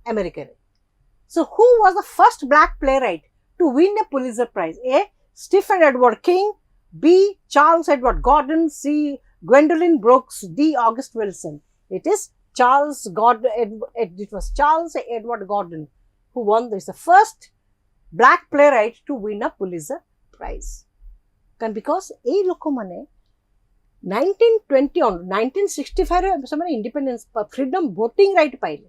America. So who was the first black playwright to win a Pulitzer Prize? A. Stephen Edward King, B. Charles Edward Gordon, C. Gwendolyn Brooks, D. August Wilson. It is Charles Edward Gordon who won this, the first black playwright to win a Pulitzer Prize. Because a lokomane 1920 on 1965 semane independence freedom voting right paile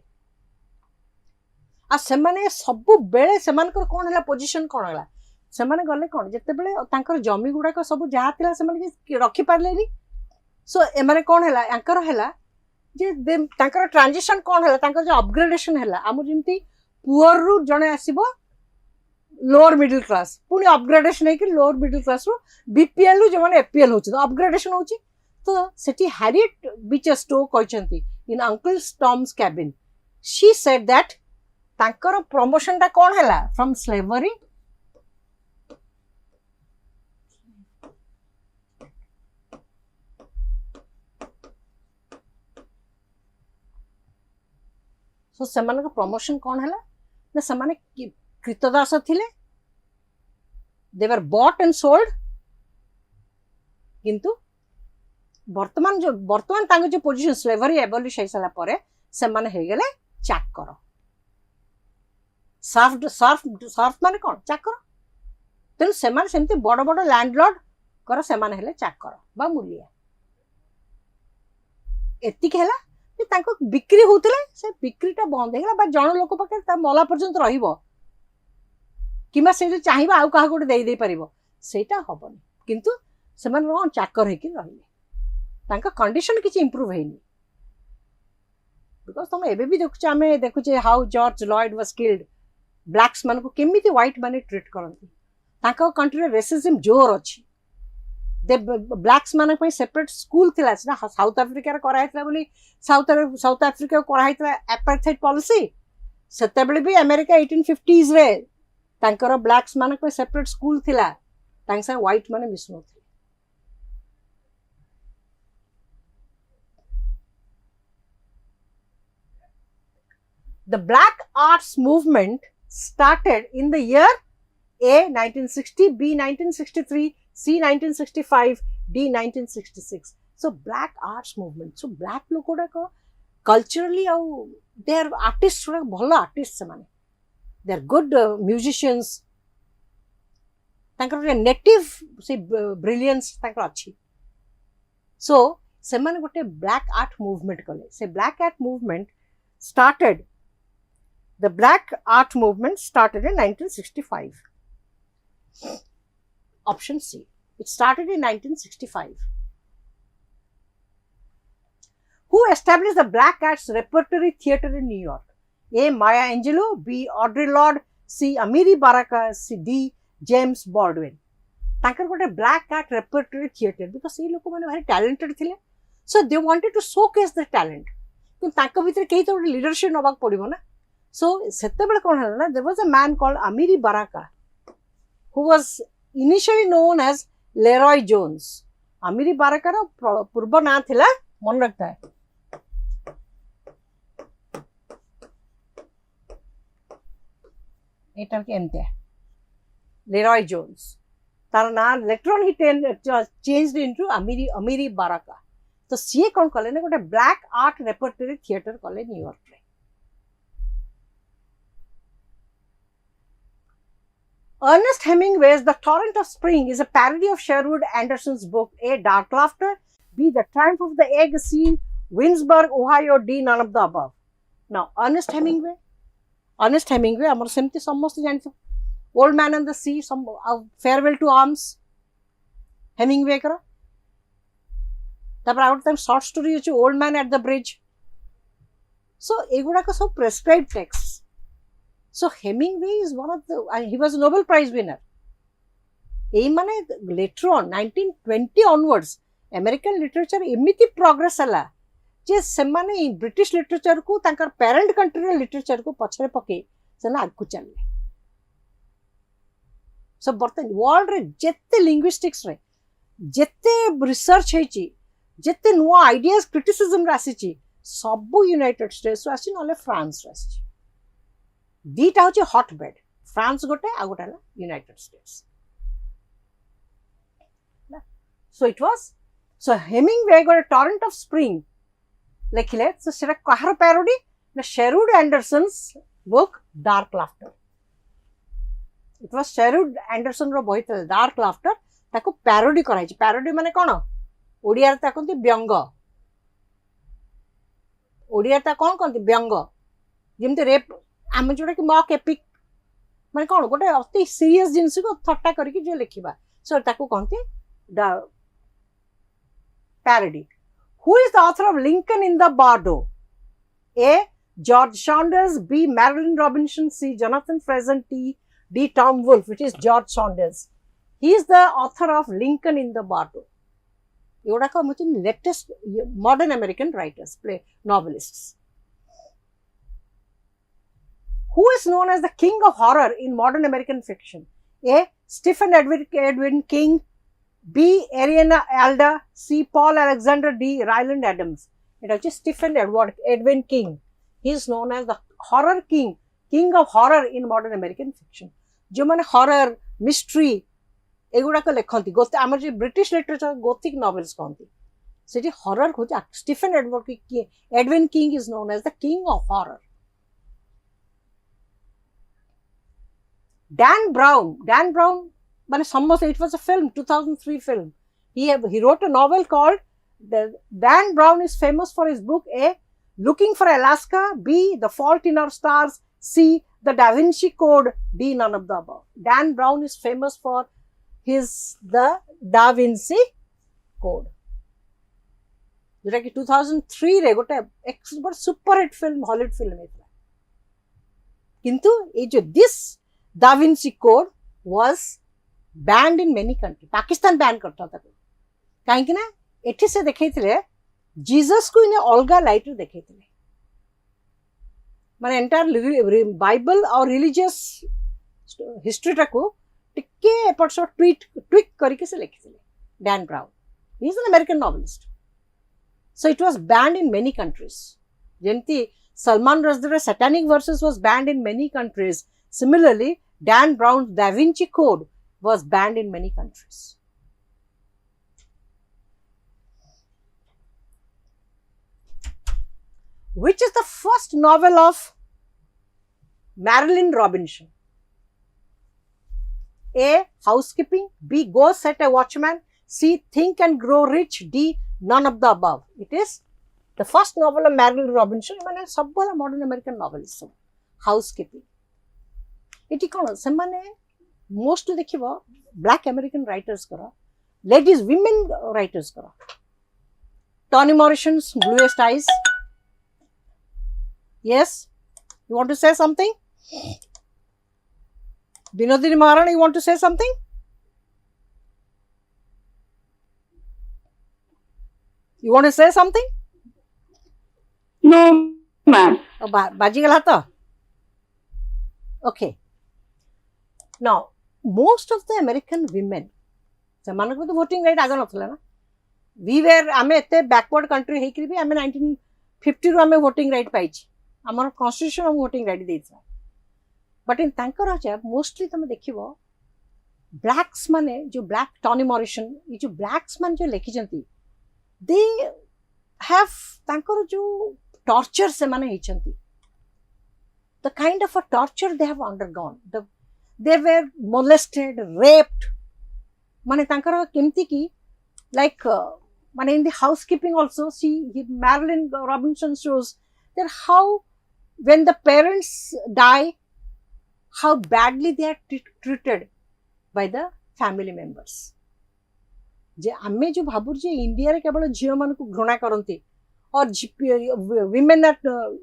a semane सबु बेले सेमानकर कोन हला position कोन हला सेमाने गले कोन जते बेले तांकर जमी गुडा को सब जहा थिला सेमाने रखि पारलेनी. सो एमाने कोन हला अंकर हला जे तांकर ट्रांजिशन कोन हला तांकर जो अपग्रेडेशन हला आमु जिमती पुअर रु जणे आसीबो लोअर मिडिल क्लास पुनी अपग्रेडेशन है कि लोअर मिडिल क्लास रो बीपीएल रु जमाने एपीएल होची तो अपग्रेडेशन होची. तो सेठी हैरियट बीचर स्टो कहचंती in Uncle Tom's cabin she said that तांकर प्रमोशन ता कोन हला फ्रॉम स्लेवरी सो सेमान का प्रमोशन कौन है ना सेमाने कृतदास थिले दे वर बॉट एंड सोल्ड किंतु वर्तमान तांगे जो पोजीशन स्लेवरी एबॉलिश हो साला परे सेमाने हे गेले चाकर सर्फ माने कोन चाकर तेन सेमाने सेमती बड़ बड़ लैंडलॉर्ड कर सेमाने हेले चाकर बा मूलिया एतिक हैला तांको बिक्री होतले से बिक्रीटा बंद हेगला बा जण लोक पाके ता मला पर्यंत रहिबो किमा से जो चाहिबा आउ काहा गोटे देई परिबो सेटा हबनी किंतु सेमान रो चाकर हेकि रहिले तांका कंडीशन किछि इंप्रूव हेनी बिकॉज़ तुम एबे भी देखुछ आमे देखुछे how George Floyd was killed blacks मान को केमिति व्हाइट माने ट्रीट करंती तांका कंट्री रे रेसिज्म जोर अछि दे ब्लैक्स माने पई सेपरेट स्कूल थिला ना साउथ अफ्रीका रे करा हेतला बोली साउथ अफ्रीका करा हेतला एपार्थाइड पॉलिसी सेते बेले भी अमेरिका 1850s रे तांकर ब्लैक्स माने पई सेपरेट स्कूल थिला तांसा व्हाइट माने मिसनो थी. The black arts movement started in the year A 1960, B 1963, C 1965, D 1966. So black arts movement. So black लोग गुड़ाक culturally ଆଉ they are artists ଗୁଡ଼ାକ ଭଲ artists ସେମାନେ. They are good musicians. ତାଙ୍କର ଗୋଟେ ନେଟିଭ୍ ସେ ବ୍ରିଲିଆନ୍ସ ତାଙ୍କର ଅଛି. ସୋ ସେମାନେ ଗୋଟେ ବ୍ଲାକ୍ ଆର୍ଟ ମୁଭମେଣ୍ଟ କଲେ. ସେ black art movement started, the black art movement started in 1965. Option C. It started in 1965. Who established the Black Arts Repertory Theatre in New York? A. Maya Angelou, B. Audre Lorde, C. Amiri Baraka, C. D. James Baldwin. तांकर गोटे black art repertory theatre because ये लोक मैंने भारी talented थिले so they wanted to showcase the talent कि तांका भीतर कहीं तो गोटे लीडरशिप नबाक पड़िबो ना सो सेते बेले कोन हला ना there was a man called Amiri Baraka who was initially known as LeRoi Jones Amiri Baraka रो पूर्व नाम थिला मन रखता है एटर के एमते लेरॉय जोन्स तार ना लेटर ही चेंज्ड इनटू अमीरी बाराका तो सी कौन कले ना गोटे ब्लैक आर्ट रेपर्टरी थिएटर कले न्यूयॉर्क रे Ernest Hemingway's The Torrent of Spring is a parody of Sherwood Anderson's book A. Dark Laughter, B. The Triumph of the Egg, C. Winsburg, Ohio, D. None of the above. Now, Ernest Hemingway, amar semti sammost janitho. Old Man and the Sea, some Farewell to Arms, Hemingway kara. तापर out time short story अछि old man at the bridge so एगुडा का सब prescribed text so Hemingway is one of the he was Nobel prize winner ए माने later on 1920 onwards American literature एमिति progress हला जे से माने ब्रिटिश लिटरेचर को तांकर पेरेंट कंट्री लिटरेचर को पछरे पके सेना आगु चलले सो बर्तन वर्ल्ड रे जेते लिंग्विस्टिक्स रे जेते रिसर्च हेची जेते नुआ आइडियाज क्रिटिसिज्म रासिची सब यूनाइटेड स्टेट्स आसी नले फ्रांस रासिची दीटा होची हॉटबेड फ्रांस गोटे आ गोटे United States so it was so Hemingway गोटे टॉरेंट ऑफ स्प्रिंग लिखिले सो सेटा कहार पैरोडी ना Sherwood Anderson's book Dark Laughter it was Sherwood Anderson रो बही डार्क लाफ्टर ताको पैरोडी कराई पैरोडी माने कोन ओडिया ता कहते व्यंग ओडिया ता कौन कहते व्यंग जमती रेप आम जोटा कि मॉक एपिक माने कौन गोटे अति सीरियस जिनस को थट्टा करके जो लिखिबा सो ताको कहते parody who is the author of Lincoln in the Bardo A George Saunders B Marilynne Robinson C Jonathan Franzen D Tom Wolfe which is George Saunders he is the author of Lincoln in the Bardo एगुड़ाक हूँ latest modern American writers play novelists who is known as the king of horror in modern American fiction A Stephen Edwin King B Ariana Elda C Paul Alexander D Ryland Adams एटा होची Stephen Edwin King he is known as the horror king of horror in modern American fiction जो माने horror mystery एगुड़ाक लिखती गोते आम जो British literature Gothic novels कहती से हॉरर को Stephen Edwin King is known as the king of horror Dan Brown माने समस्त it was a film 2003 film he wrote a novel called Dan Brown is famous for his book A Looking for Alaska, B The Fault in Our Stars, C The Da Vinci Code, D none of the above. Dan Brown is famous for the Da Vinci Code जोटा कि 2003 रे गोटे super hit film Hollywood film है किंतु ये जो this Da Vinci Code was banned in many countries Pakistan ban करता था कहीं ना एठी से देखैथिले जीसस को इने अलगा लाइट रे देखैथिले माने एंटायर बाइबल और रिलीजियस हिस्ट्री टाको टिके एपट सो ट्विक करके से लिखिथिले Dan Brown he is an American novelist so it was banned in many countries जेमती Salman Rushdie's Satanic Verses was banned in many countries similarly Dan Brown's Da Vinci Code was banned in many countries. Which is the first novel of Marilynne Robinson? A. Housekeeping. B. Go Set a Watchman. C. Think and Grow Rich. D. None of the above. It is the first novel of Marilynne Robinson. I सब modern American novelists. Housekeeping. It is most देखिबो black American writers करा, ladies women writers करा. Toni Morrison's Bluest Eyes. Yes, you want to say something? Binodini Maharana, you want to say something? You want to say something? No, ma'am. Bajigala to? Okay. Now, most of the American women, semanakku to voting right aga nathila na. We were ame ete backward country heikri bi ame 1950 ru ame voting right paichi. Amar constitution am voting right deyitla. But in tankar acha mostly tame dekhibo blacks mane jo black Toni Morrison ye jo blacks man jo lekhijanti, they have tankar jo torture semane heichanti. The kind of a torture they have undergone, they were molested, raped. Mane tankara kemti ki, like mane in the housekeeping also, Marilynne Robinson shows that how when the parents die, how badly they are treated by the family members. जे आमे जो भाबुर जे India रे केवल झियो मान को घृणा करंती और women are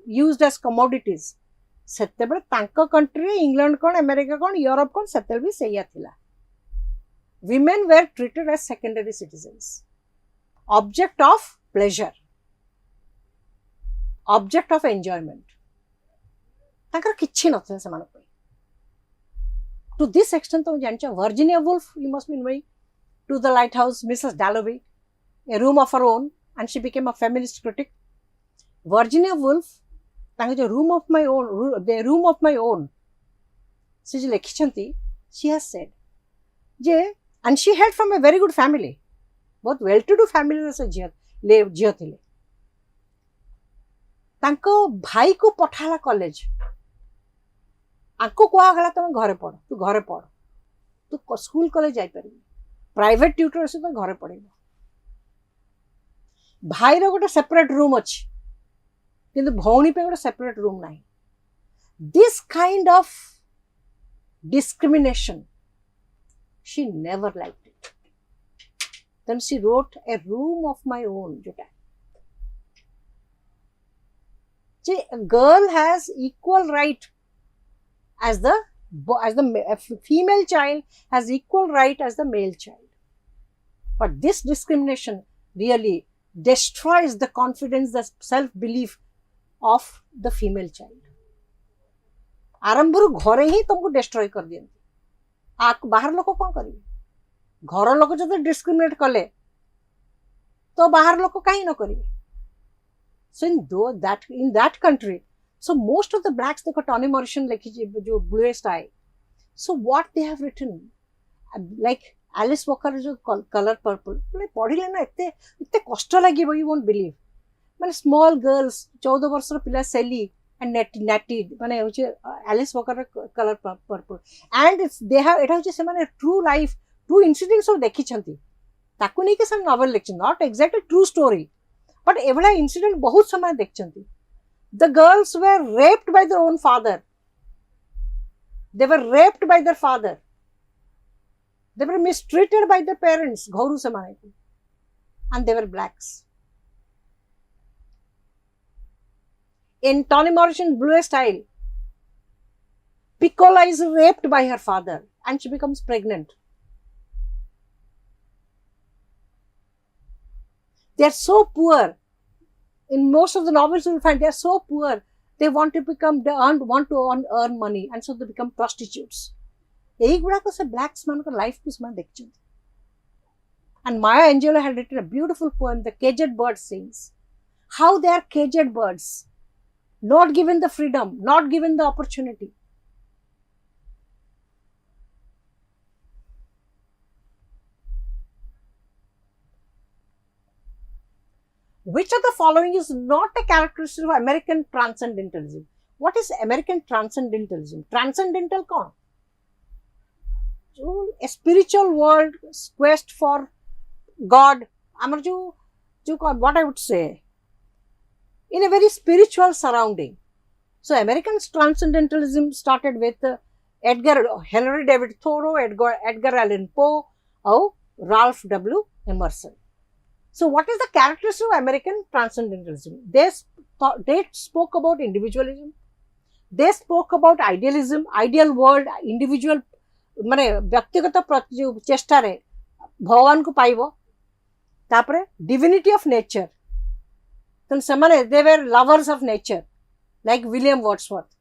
used as commodities. सेतेबेले तांको country England कोन America कोन Europe कोन सेतेल भी सेया थिला. Women were treated as secondary citizens, object of pleasure, object of enjoyment. तांकर किछि नथले समान पे. To this extent तो जानचा Virginia Woolf, you must be knowing, To the Lighthouse, Mrs. Dalloway, A Room of Her Own, and she became a feminist critic. Virginia Woolf, the room of my own, she has said, and she hailed from a very good family, both well-to-do family as a झियो थिले. तांको भाई को पठाला college, आंको कहा गला तुम घरे पढ़, तू घरे पढ़, तू स्कूल कॉलेज जाई परिबी, प्राइवेट ट्यूटर से तो घरे पढ़िबो. भाई रो गोटे सेपरेट रूम अछि, किंतु भौणी पे गोटे सेपरेट रूम नाही. This kind of discrimination she never liked it. Then she wrote A Room of My Own. A girl has equal right as the female child has equal right as the male child. But this discrimination really destroys the confidence, the self-belief of the female child. आरंभरू घरे ही तुमको destroy कर दियंती. आक बाहर लोक कोन करिवे? घर लोक जब डिस्क्रिमिनेट कले तो बाहर लोक काहे न करिवे? So in that country, so most of the blacks, they got Toni Morrison like jo Bluest Eye. So what they have written, like Alice Walker jo Color Purple, like पढ़िले ना इत्ते कष्ट लागिबो, you won't believe. माने small girls 14 वर्षर पिला Sally and Natty माने होचे Alice Walker Color Purple, and it has just a true life, true incidents of देखिछंती. ताकू नहीं के सब novel लिखछन, not exactly true story, but Yeola incident बहुत समय देखछंती. The girls were raped by their own father. They were raped by their father. They were mistreated by their parents, घोरू समाने को, and they were blacks. In Toni Morrison's Bluest Eye, Piccola is raped by her father and she becomes pregnant. They are so poor. In most of the novels you will find they are so poor. They want to earn money, and so they become prostitutes. एक गुड़ा को से blacks man को life को समान देखते हैं. And Maya Angelou had written a beautiful poem, The Caged Bird Sings. How they are caged birds, not given the freedom, not given the opportunity. which of the following is not a characteristic of American transcendentalism? What is American transcendentalism? Transcendental कौन? जो a spiritual world quest for God, ଆମର जो what I would say, in a very spiritual surrounding. So American transcendentalism started with Henry David Thoreau, Edgar Allan Poe, or Ralph W. Emerson. So what is the characteristic of American transcendentalism? They spoke about individualism. They spoke about idealism, ideal world, individual माने व्यक्तिगत चेष्टा रे भगवान को पाइबो तापरे divinity of nature तो समाने they were lovers of nature like William Wordsworth,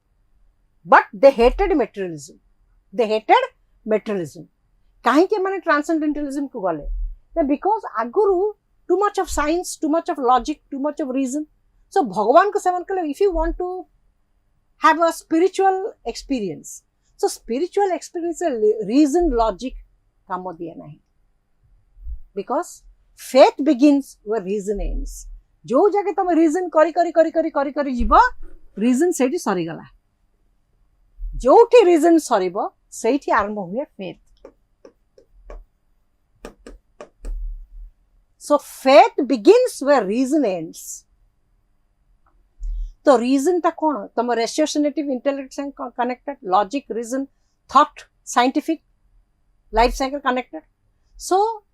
but they hated materialism. काहे के माने transcendentalism को गले because आगुरु too much of science, too much of logic, too much of reason. So भगवान को सेवन कले, if you want to have a spiritual experience, so spiritual experience reason logic काम दिया नहीं, because faith begins where reason ends. जो जगह तुम reason करी जीवा reason सेठी सरी गला, जोठी reason सरीबो सेठी आरंभ हुए faith. So faith begins where reason ends. तो reason टा कौन? तुम rationative intellect से connected, logic, reason, thought, scientific, life cycle connected. So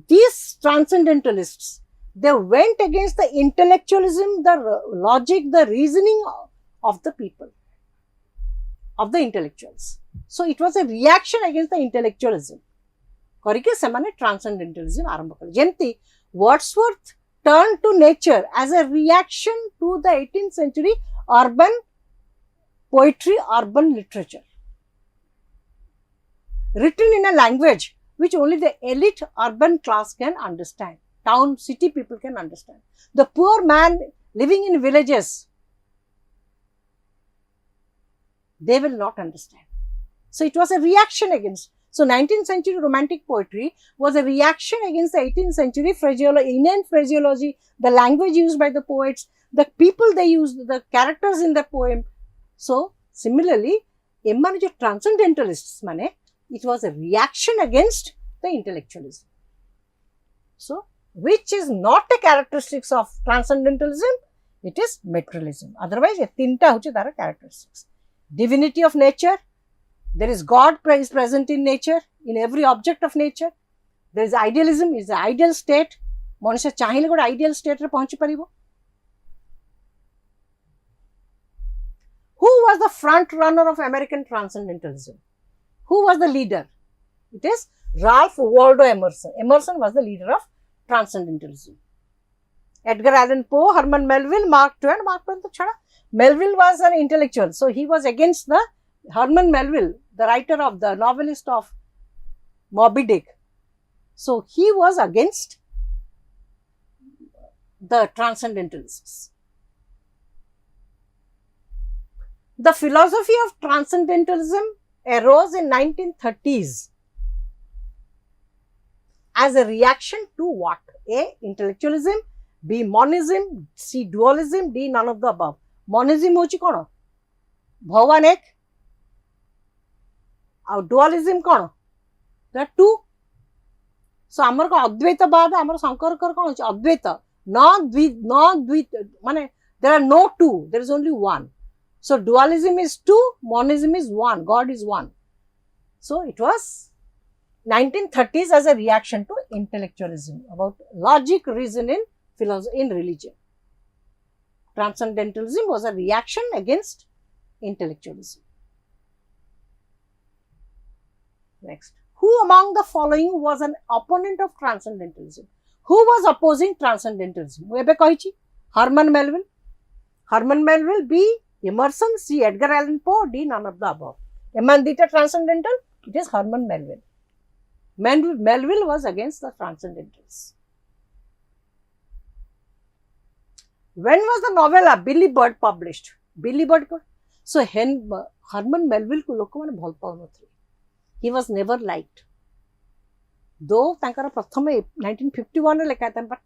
these transcendentalists, they went against the intellectualism, the logic, the reasoning of the people, of the intellectuals. So it was a reaction against the intellectualism. କରିକି ସେମାନେ transcendentalism ଆରମ୍ଭ କଲେ. ଯେମିତି Wordsworth turned to nature as a reaction to the 18th century urban poetry, urban literature, written in a language which only the elite urban class can understand, town, city people can understand. The poor man living in villages, they will not understand. So it was a reaction against. So 19th century romantic poetry was a reaction against the 18th century inane phraseology, the language used by the poets, the people they used, the characters in the poem. So similarly, एम्माने जो transcendentalists माने, it was a reaction against the intellectualism. So which is not a characteristics of transcendentalism, it is materialism. Otherwise, ये तीनटा होचे तारा characteristics. Divinity of nature. There is God is present in nature, in every object of nature. There is idealism, is the ideal state. मनुष्य चाहिए गोटे ideal state रे पहुंची परिबो. Who was the front runner of American transcendentalism? Who was the leader? It is Ralph Waldo Emerson. Emerson was the leader of transcendentalism. Edgar Allan Poe, Herman Melville, Mark Twain तो छड़ा. Melville was an intellectual, so he was against the Herman Melville, the writer of the novelist of Moby Dick. So he was against the transcendentalists. The philosophy of transcendentalism arose in 1930s as a reaction to what? A. Intellectualism, B. Monism, C. Dualism, D. None of the above. Monism होची कौन? भगवान एक और dualism कौन? There are two. So आमर को अद्वैतवाद आमर शंकर कर कौन होची? अद्वैत. No द्वित माने there are no two, there is only one. So dualism is two, monism is one, God is one. So it was 1930s as a reaction to intellectualism about logic, reason in philosophy, in religion. Transcendentalism was a reaction against intellectualism. Next, who among the following was an opponent of transcendentalism? Who was opposing transcendentalism? Herman Melville. Herman Melville, B. Emerson, C. Edgar Allan Poe, D. None of the above. Eman dita transcendental? It is Herman Melville. Melville was against the transcendentalists. When was the novella Billy Bird published? Billy Bird ko? So Herman Melville ko loko mane bhal paunatli. He was never liked. दो तांकर प्रथम 1951 रे लिखा था, but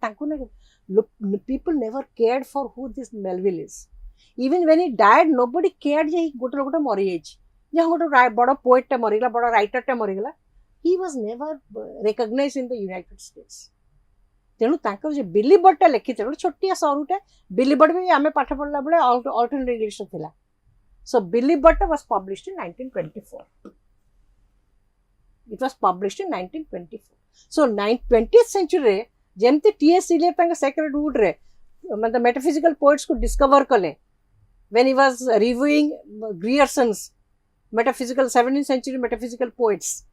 people never cared for who this Melville is. Even when he died, nobody cared जे गोटे गोटे मरी जाइछि, जे गोटे बड़ पोएट टे मरिगला, बड़ राइटर टे मरिगला. He was never recognized in the United States. तेणु तांकर जे बिली बर्ड टा लिखिते गोटे छोटिया सरुटे, बिली बर्ड भी आमे पाठ पढ़ला बेले अल्टरनेट इंग्लिश थिला. So Billy Budd was published in 1924. It was published in 1924. So 20th century जेमती T.S. Eliot तांका Sacred Wood रे मतलब metaphysical poets को discover कले when he was reviewing Grierson's metaphysical 17th century metaphysical poets.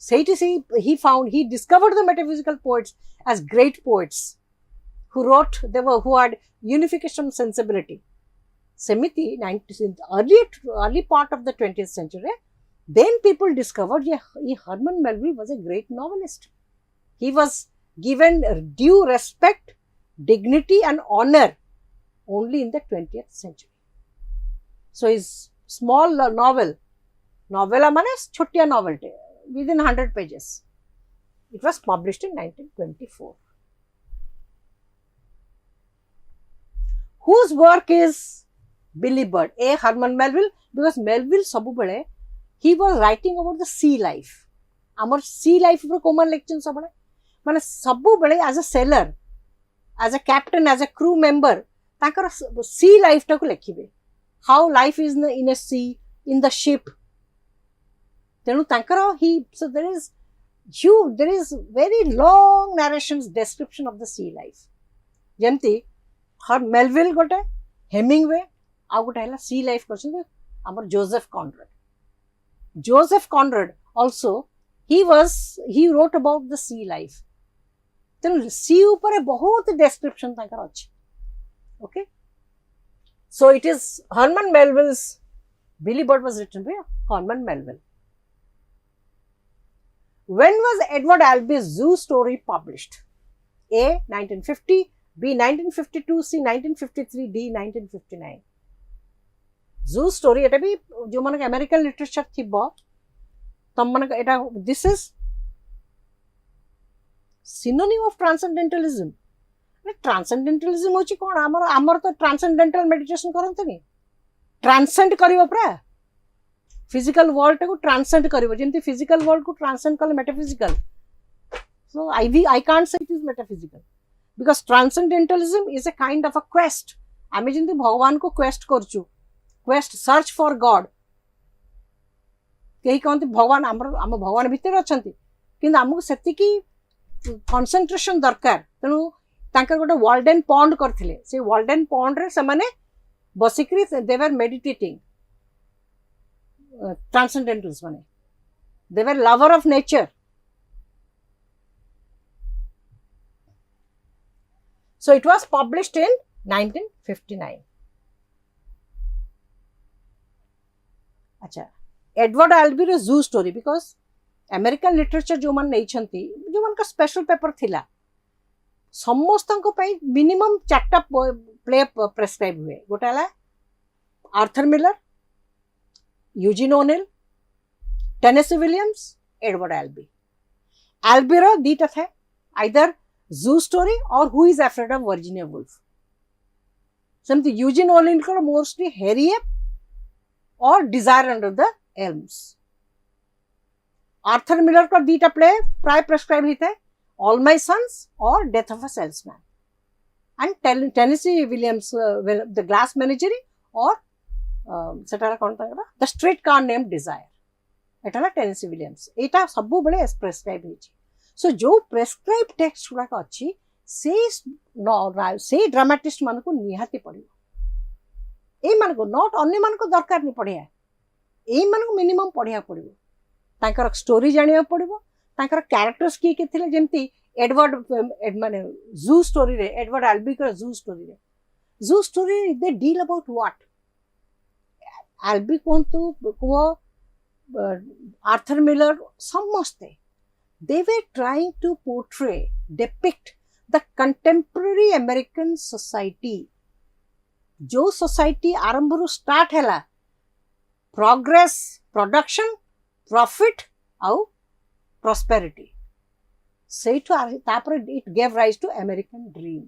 He discovered the metaphysical poets as great poets who had unification sensibility. Semiti, early part of the 20th century, then people discovered Herman Melville was a great novelist. He was given due respect, dignity and honor only in the 20th century. So his small novella manes chotiya novel within 100 pages. It was published in 1924. Whose work is Billy Budd? Herman Melville, because Melville sabubale he was writing about the sea life. Amar sea life पर common lecture सबले माने सबुबले as a sailor, as a captain, as a crew member Takar sea life टाको लिखिबे. How life is in a sea, in the ship. तेणु ताकर so there is very long narrations description of the sea life. जेमती Melville गोटे, Hemingway आ गोटे हैला sea life करछन हमर Joseph Conrad. Joseph Conrad also he wrote about the sea life. तेणु sea ऊपर बहुत description ताकर अछि. Okay, so it is Herman Melville's Billy Budd was written by Herman Melville. When was Edward Albee's Zoo Story published? A. 1950, B. 1952, C. 1953, D. 1959. Zoo Story एटा भी जो माने American literature थिबो तम माने एटा this is synonym of transcendentalism. Transcendentalism होची कोन हमर तो transcendental meditation करंतनी, transcend करिवो प्रा फिजिकल वर्ल्ड को ट्रांसेंड करिवो, जेंति फिजिकल वर्ल्ड को ट्रांसेंड कले metaphysical. So I can't say it is metaphysical because transcendentalism is a kind of a quest. आमे जेंति भगवान को क्वेस्ट करचु, क्वेस्ट सर्च फॉर गॉड. केही कहंती भगवान हम भगवान भीतर अछंती किंतु हमको सेति की कंसंट्रेशन दरकार. तेणु तांकर गोटे वाल्डेन पॉन्ड करथिले, से वाल्डेन पॉन्ड रे से माने बसिकरी दे वर मेडिटेटिंग. ट्रांसेंडेंटल्स माने they were lover of nature. So it was published in 1959. अच्छा, एडवर्ड आल्बी रो जू स्टोरी बिकॉज अमेरिकन लिटरेचर जो मन नहीं छंती, जो मन का स्पेशल पेपर थिला समस्त को पई मिनिमम 4टा प्ले प्रेस्क्राइब हुए. गोटे हला Arthur Miller, Eugene O'Neill, Tennessee Williams, Edward Albee. Albee रो दीटा थे आइदर जू स्टोरी और who is afraid of Virginia Woolf. समथि यूजिन ओनेल को मोस्टली हैरियट और desire under the elms. Arthur Miller को दीटा प्ले प्राय प्रेस्क्राइब ही थे, ऑल माय सन्स और death of a salesman. And Tennessee Williams the glass menagerie और सेटाला कोन तागला the streetcar name desire. एटाला Tennessee Williams एटा सबु बळे प्रेस्क्राइब हिची. सो जो प्रेस्क्राइब टेक्स्ट गुडा अच्छी से ड्रामाटिस्ट मान को निहाती पड़ो. ए मान को नॉट अन्य मान को दरकार नहीं पढ़िया, ए मान को मिनिमम पढ़िया पड़ो. तांकर स्टोरी जानिया पड़ो, तांकर कैरेक्टर्स किए के थिले जेंती एडवर्ड माने जू स्टोरी रे एडवर्ड आल्बी का zoo story they deal about what. Albee कोंतु को आर्थर मिलर समस्ते they were trying to depict the contemporary American society. जो society आरंभरू start हैला progress, production, profit और prosperity. ସେଇଠୁ ତାପରେ it gave rise to American dream.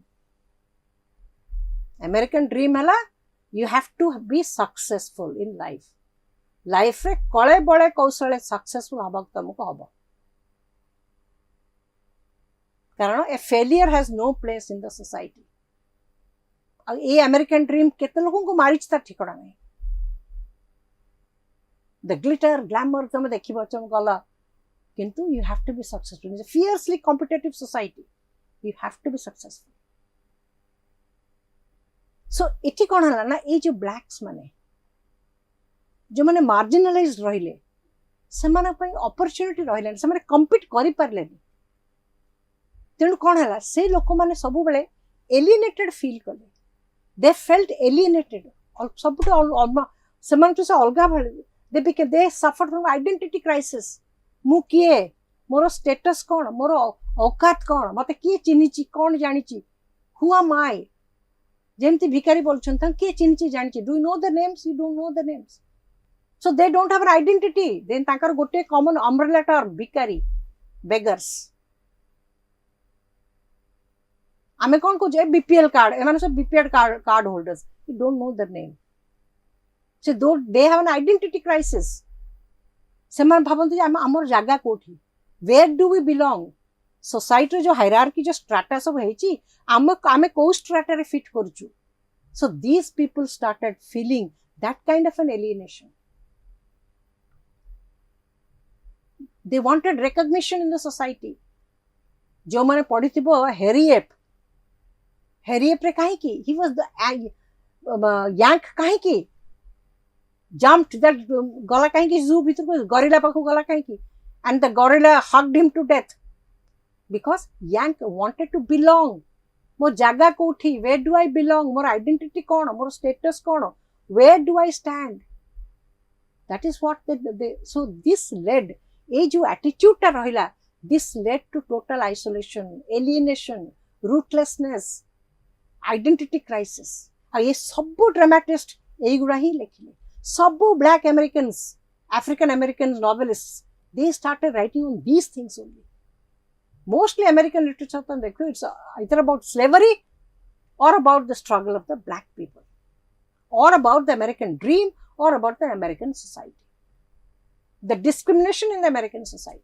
American dream ହେଲା you have to be successful in life. Life ରେ କଳେ ବଳେ କୌଶଳେ successful ହବାକୁ ତମକୁ ହବ, କାରଣ a failure has no place in the society. ଆଉ ଏ American dream କେତେ ଲୋକଙ୍କୁ ମାରିଛି ତା ଠିକଣା ନାହିଁ. The glitter, glamour ତମେ ଦେଖିବ ତମେ ଗଲ, କିନ୍ତୁ you have to be successful. It's a fiercely competitive society. You have to be successful. So ଏଠି କ'ଣ ହେଲା ନା, ଏଇ ଯୋଉ ବ୍ଲାକ୍ସ ମାନେ ଯୋଉମାନେ ମାର୍ଜିନାଲାଇଜ୍ ରହିଲେ, ସେମାନଙ୍କ ପାଇଁ ଅପରଚ୍ୟୁନିଟି ରହିଲାନି, ସେମାନେ କମ୍ପିଟ୍ କରିପାରିଲେନି. ତେଣୁ କ'ଣ ହେଲା, ସେ ଲୋକମାନେ ସବୁବେଳେ ଏଲିନେଟେଡ୍ ଫିଲ୍ କଲେ. ଦେ ଫେଲ୍ଟ ଏଲିନେଟେଡ୍. ସବୁଠୁ ସେମାନଠୁ ସେ ଅଲଗା ଭଳି. ଦେ ସଫର୍ଡ ଫ୍ରମ୍ ଆଇଡେଣ୍ଟିଟି କ୍ରାଇସିସ୍. ମୁଁ କିଏ, ମୋର ଷ୍ଟେଟସ୍ କ'ଣ, ମୋର ଔକାତ କ'ଣ, ମତେ କିଏ ଚିହ୍ନିଛି, କ'ଣ ଜାଣିଛି, ହୁ am I? ଯେମିତି ଭିକାରୀ ବୋଲୁଛନ୍ତି, ତାଙ୍କୁ କିଏ ଚିହ୍ନିଛି ଜାଣିଛି. Do you know the names? You don't know the names. So they don't have an identity. Then ତାଙ୍କର ଗୋଟେ common umbrella term, ଭିକାରୀ, beggars. ଆମେ କ'ଣ କହୁଛେ, BPL କାର୍ଡ, ଏମାନେ ସବୁ BPL card holders. You don't know their name. So they have an identity crisis. ସେମାନେ ଭାବନ୍ତି ଯେ ଆମର ଜାଗା କୋଉଠି, where do we belong? Society जो hierarchy जो strata सब ହେଇଛି, ଆମେ କୋଉ strata ରେ fit କରୁଛୁ. So these people started feeling that kind of an alienation. They wanted recognition in the society. जो मैंने पढ़ी थी वो Harriet रे कहीं की, he was the yank कहीं की, jumped that गला कहीं की zoo भीतर को, gorilla पाखु गला कहीं की, and the gorilla hugged him to death because yank wanted to belong. मो जागा कोठी, where do I belong, more identity कौन, मोर status कौन, where do I stand? That is what so this led, ये जो attitude टा रहिला, this led to total isolation, alienation, rootlessness, identity crisis. और ये सबू dramatist यही गुड़ा ही लिखिले. सबू black Americans, African American novelists, they started writing on these things only. Mostly American literature, it's either about slavery or about the struggle of the black people, or about the American dream, or about the American society, the discrimination in the American society.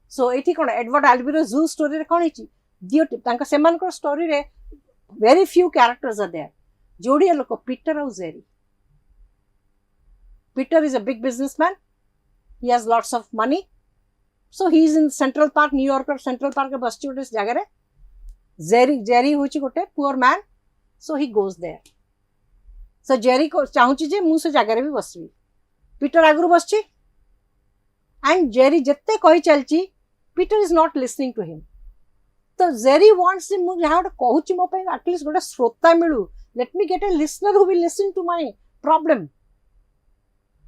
So एठी कोन Edward अल्बिरो जू story रे कोन हिची दियो तांका सेमान को story रे very few characters are there. जोड़िया लोक Peter और Jerry. Peter is a big businessman. He has lots of money. So he is in Central Park, New York, or Central Park के बस्ती उठे इस जगह रे. Jerry होची कोटे poor man. So he goes there. So Jerry को चाहूँची जे मुँह से जगह रे भी बस्ती. Peter आगुरु Basti. And Jerry जितने कोई चलची, Peter is not listening to him. So Jerry wants him, मुझे यहाँ उठे कहूँची मो पे at least कोटे श्रोता मिलू. Let me get a listener who will listen to my problem.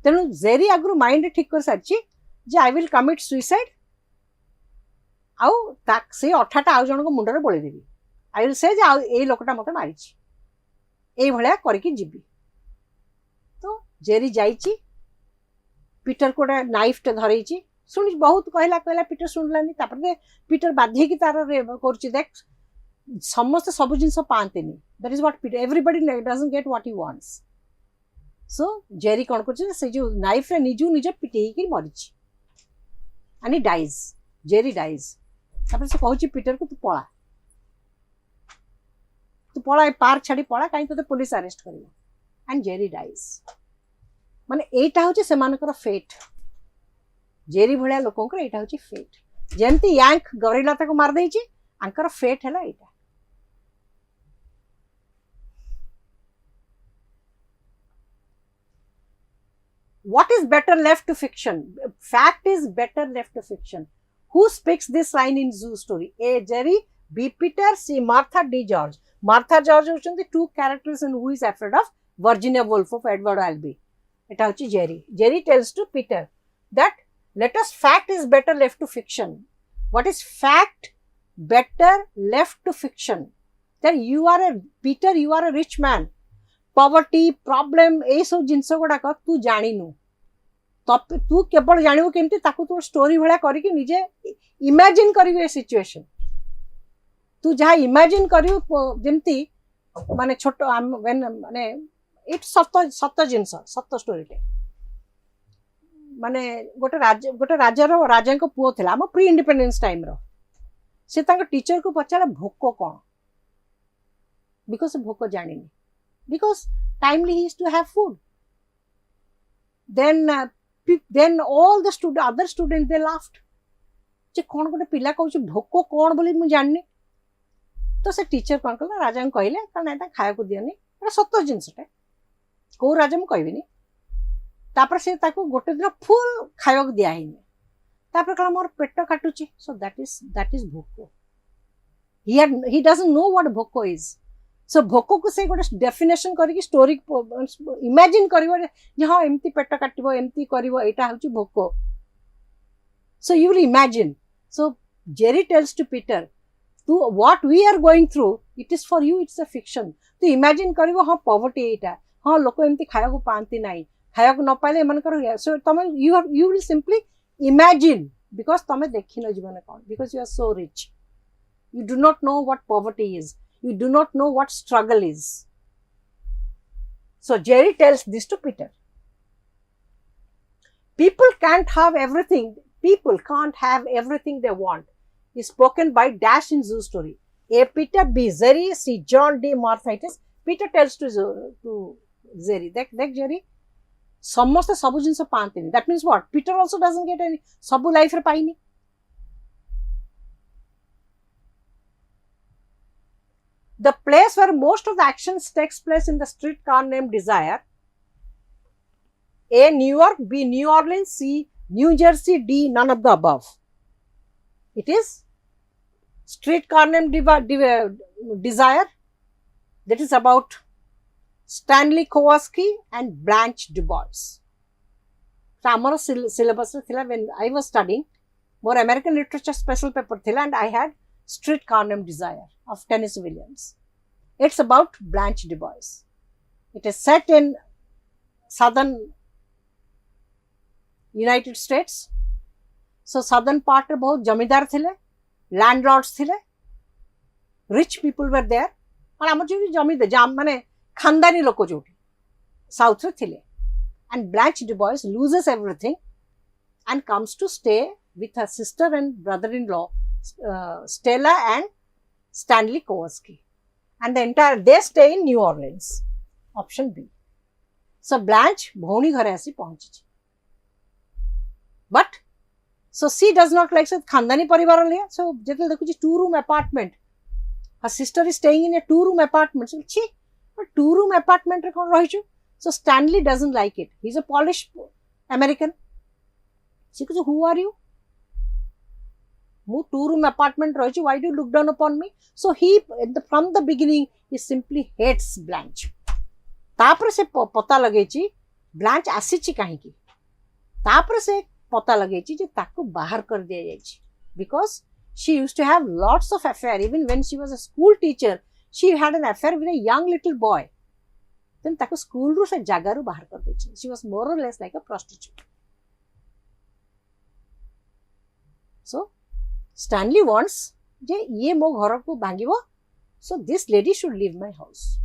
तेणु जेरी आगु माइंड ठीक कर सारी जे आई विल कमिट सुइसाइड आउ से अठाटा आउ जन को मुंडे बोलेदेवी. आई विल से ए लोकटा मत मारी ये भाया करके जीवी. तो जेरी जाइची, पीटर को नाइफ टे धरई शुणी बहुत कहला पीटर शुणलानी. पीटर बाध्य की तार कर देख समस्त सब जिन पाते. That is what Peter, everybody doesn't get what he wants. So Jerry कौन कर जो नाइफ रे निजू निज पिटे मरी and he dies. Jerry dies. तापर से कहूँ पीटर को तू पला पार्क छाड़ी पला कहीं तो पुलिस अरेस्ट कर. And Jerry dies. माने एटा होची सेमानकर फेट. जेरी भलिया लोकंकर एटा होची फेट. जेमती यांक गोरिल्ला ताको मार देची, आंकर फेट हैला एटा. What is better left to fiction? Fact is better left to fiction. Who speaks this line in Zoo story? A. Jerry, B. Peter, C. Martha, D. George. Martha, George are the two characters in Who is Afraid of Virginia Woolf of Edward Albee. It is Jerry. Jerry tells to Peter that let us fact is better left to fiction. What is fact? Better left to fiction. That you are a Peter, you are a rich man. Poverty problem ए सब जिनस गुड़ाक तू जानिनु तू केवल जानू केमती ताकू तू स्टोरी भाया करके निजे इमेजिन करिवे सिचुएशन तू जहाँ इमेजिन करियो जेमती माने छोट माने इट सत सत जिनस सत स्टोरी माने गोटे राजा को पुओ थिला हम प्री इंडिपेंडेंस टाइम रो से टीचर को पचारे भोक कौन बिकॉज भोक जानी because timely he used to have food then all the other students they laughed जे कौन गोटे पिला कहूँ भोक कौन बोली मुझे जाननी तो से टीचर कौन कला राजा को कहले ना खाया को दियनी सत जिनसटे कौ राजा मुझे कहबी तापर से गोटे दिन फुल खाया दिखाई तापर कहा मोर पेट काटुची सो दैट इज भोक ही डजंट नो व्हाट भोक इज सो भोक को से गोटे डेफिनेशन करके स्टोरी इमेजिन कर हाँ एमती पेट काटो एमती कर यहाँ हूँ भोक so you will imagine so Jerry tells to Peter तू what we are going through it is for you it's a fiction तू इमेजिन कर हाँ पॉवर्टी यहाँ हाँ लोक एमती खाया को पाती ना खाया को न पाइले एमनकर सो तुम you will simply imagine because तुम देखिन जीवन कौन because you are so rich you do not know what poverty is you do not know what struggle is. So Jerry tells this to Peter. People can't have everything they want is spoken by Dash in Zoo Story. A Peter B. Jerry C. John D. Marthitis. Peter tells to Jerry. Deख Jerry. समस्त सब जिनस पाती. That means what? Peter also doesn't get any. सब life रे पाइनी. The place where most of the actions takes place in the streetcar named Desire. A. New York. B. New Orleans. C. New Jersey. D. None of the above. It is streetcar named Desire. That is about Stanley Kowalski and Blanche DuBois. So, our syllabus when I was studying, more American literature special paper thila, and I had Streetcar Named Desire of Tennessee Williams. It's about Blanche DuBois. It is set in southern United States. So southern part रे बहुत जमींदार थिले, landlords थिले, rich people were there. और आमर जो जमींदार माने खानदानी लोक जोटी साउथ रे थिले. And Blanche DuBois loses everything and comes to stay with her sister and brother-in-law. Stella and Stanley Kowalski, and they stay in New Orleans. Option B. So Blanche भौणी घरे आसी पहुंची. But so she does not like so खानदानी परिवार लिया. So जेतल देखु 2-room apartment. Her sister is staying in a 2-room apartment. So छी, but 2-room apartment रे कौन रही छु? So Stanley doesn't like it. He's a Polish American. She goes, who are you? Mu 2-room apartment रही. Why do you look down upon me? So he from the beginning he simply hates Blanche. तापर से पता लगे ची Blanche आसी ची कहीं की. तापर से पता लगे ची जे ताको बाहर कर दिया जाए ची. Because she used to have lots of affair. Even when she was a school teacher, she had an affair with a young little boy. Then ताको school रू से जगह रू बाहर कर दी ची. She was more or less like a prostitute. So Stanley wants जे ये मो घर को भांगिबो, so this lady should leave my house.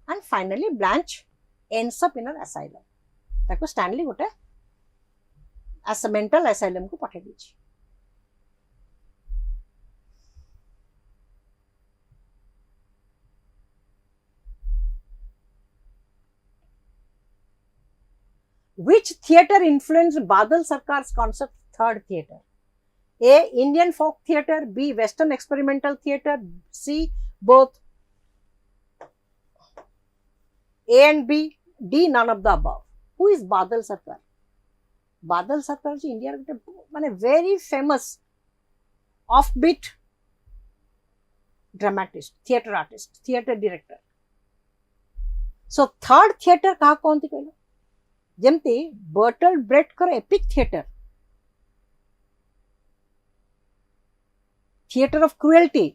And finally Blanche ends up in an asylum. ताको Stanley गोटे as a mental asylum को पठे दीची. Which theatre influenced Badal Sarkar's concept third theatre? A. Indian folk theatre. B. Western experimental theatre. C. Both. A and B. D. None of the above. Who is Badal Sarkar? Badal Sarkar is India a very famous offbeat dramatist, theatre artist, theatre director. So third theatre कहा कौन थी कहलो? जमते बर्टल्ड bread कर epic theatre of cruelty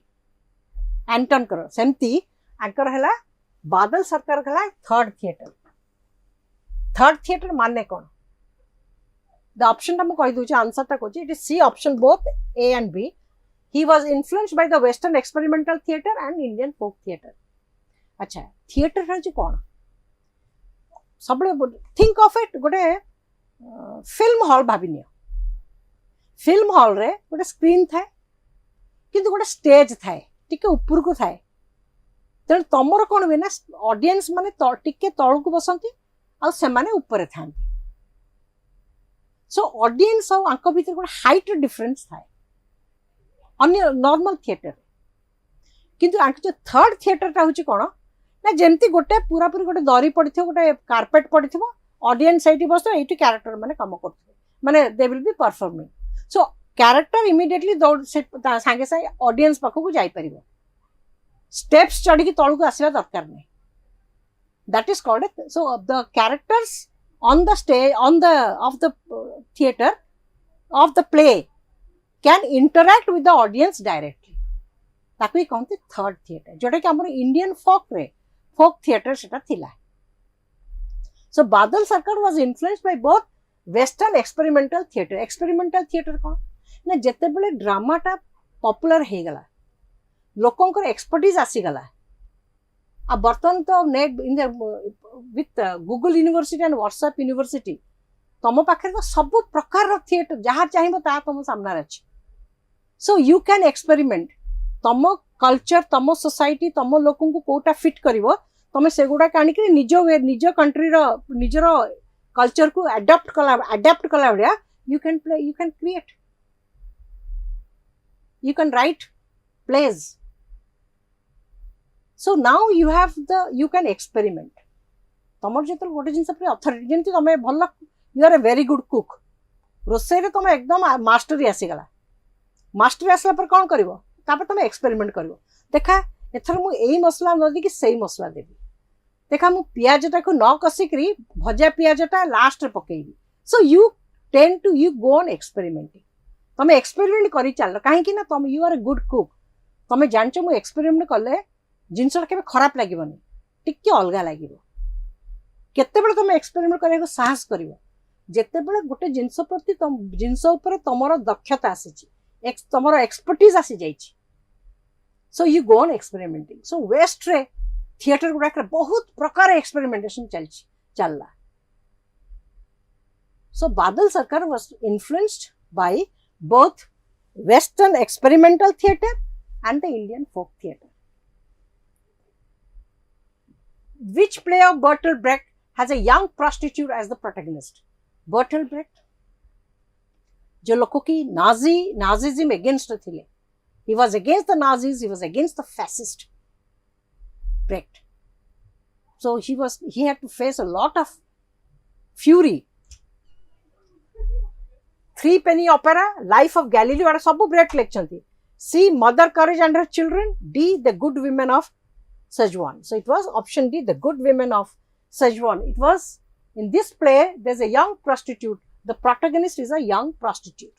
एंटन कर सेमती Anchor है बादल सरकार है थर्ड थिएटर। थर्ड थिएटर माने कौन? द ऑप्शन टा मुझे कही आंसर टा कहूँ it is C option both A and B. He was influenced by the western experimental theatre and Indian folk theatre. अच्छा थिएटर हूँ कौन? सब थिंक ऑफ इट गोटे फिल्म हॉल भाविनियो। फिल्म हॉल रे गोटे स्क्रीन थाए किंतु गोटे स्टेज थाए टिके ऊपर को थाए। तेणु तुमर कौन हुए ना ऑडियंस माने टिके तलू को बसंती आ सेमाने ऊपर थांती। सो ऑडियंस और आंक भीतर गोटे हाइट डिफरेंस थाए अन्य नॉर्मल थिएटर। किंतु आंक जो थर्ड थिएटर टा होची कोन ना जेमती गोटे पूरा पूरी गोटे दरी पड़िथो गोटे कारपेट पड़िथो ऑडियंस एठी बसतो एठी कैरेक्टर माने काम करथो माने they will be performing. So character immediately दौड़ से सांगे सांगे ऑडियंस पाखो को जाई परिबो। स्टेप्स चढ़ी की तळु को आसीबा दरकार नै। That is called so the characters on the stage of the theater of the play can interact with the audience directly। ताकि ही कहते थर्ड थिएटर जोटा कि हमर इंडियन फोक थिएटर सेटा थिला। सो Badal Sarkar was influenced by both western experimental theatre. Experimental theatre कौन ना जेते बेले ड्रामाटा पॉपुलर हे गला लोकंकर एक्सपर्टीज आसी गला। आ बर्तन तो net in with Google university and WhatsApp university तुम पाखे तो सब प्रकार थिएटर जहाँ चाहिए ता तुम सामने अच्छे। सो यू कैन एक्सपेरिमेंट तुम कल्चर तुम सोसाइटी तुम लोक को कोटा फिट कर तुम से गुड़ा आनिक निज कंट्री निजर कल्चर को अडप्ट कला भाया you can play you can create you can write plays. So now you have you can experiment। तुम जो गोटे जिन अथॉरिटी जमी तुम भल you are a very good cook रोसई तुम एकदम मास्टरी आसीगला। मास्टरी आसला पर कौन कर तुम एक्सपेरिमेंट कर देखा एथर मु एई मसला न दी कि सही मसला देवी देखा मु पियाजटा को न कसिकरी भजा पियाजटा लास्ट रे पकेबी। So you tend to you go on experimenting. तुम एक्सपेरिमेंट करी चल कहीं ना तुम you are a good cook तुम जानच मु एक्सपेरिमेंट कले जिनसा के खराब लगे टिके अलग लगे केते तुम एक्सपेरिमेंट करने साहस कर जिते बड़े गोटे जिनस प्रति जिनस तुम दक्षता आसी तुम एक्सपर्टीज आसी जाइए। So you go on experimenting. So west रे थिएटर गुड़ाक बहुत प्रकार एक्सपेरिमेंटेशन चलला। So Badal Sarkar was influenced by both western experimental theatre and the Indian folk theatre. Which play of Bertolt Brecht has a young prostitute as the protagonist? Bertolt Brecht जो लोगों की नाजीज्म against थे। He was against the Nazis, he was against the fascist Brecht। So he had to face a lot of fury। Three Penny Opera, Life of Galileo और सब Brecht लिखछंती। C Mother Courage and Her Children। D The Good Women of Szechuan। So it was option D, The Good Women of Szechuan। It was in this play there's a young prostitute, the protagonist is a young prostitute।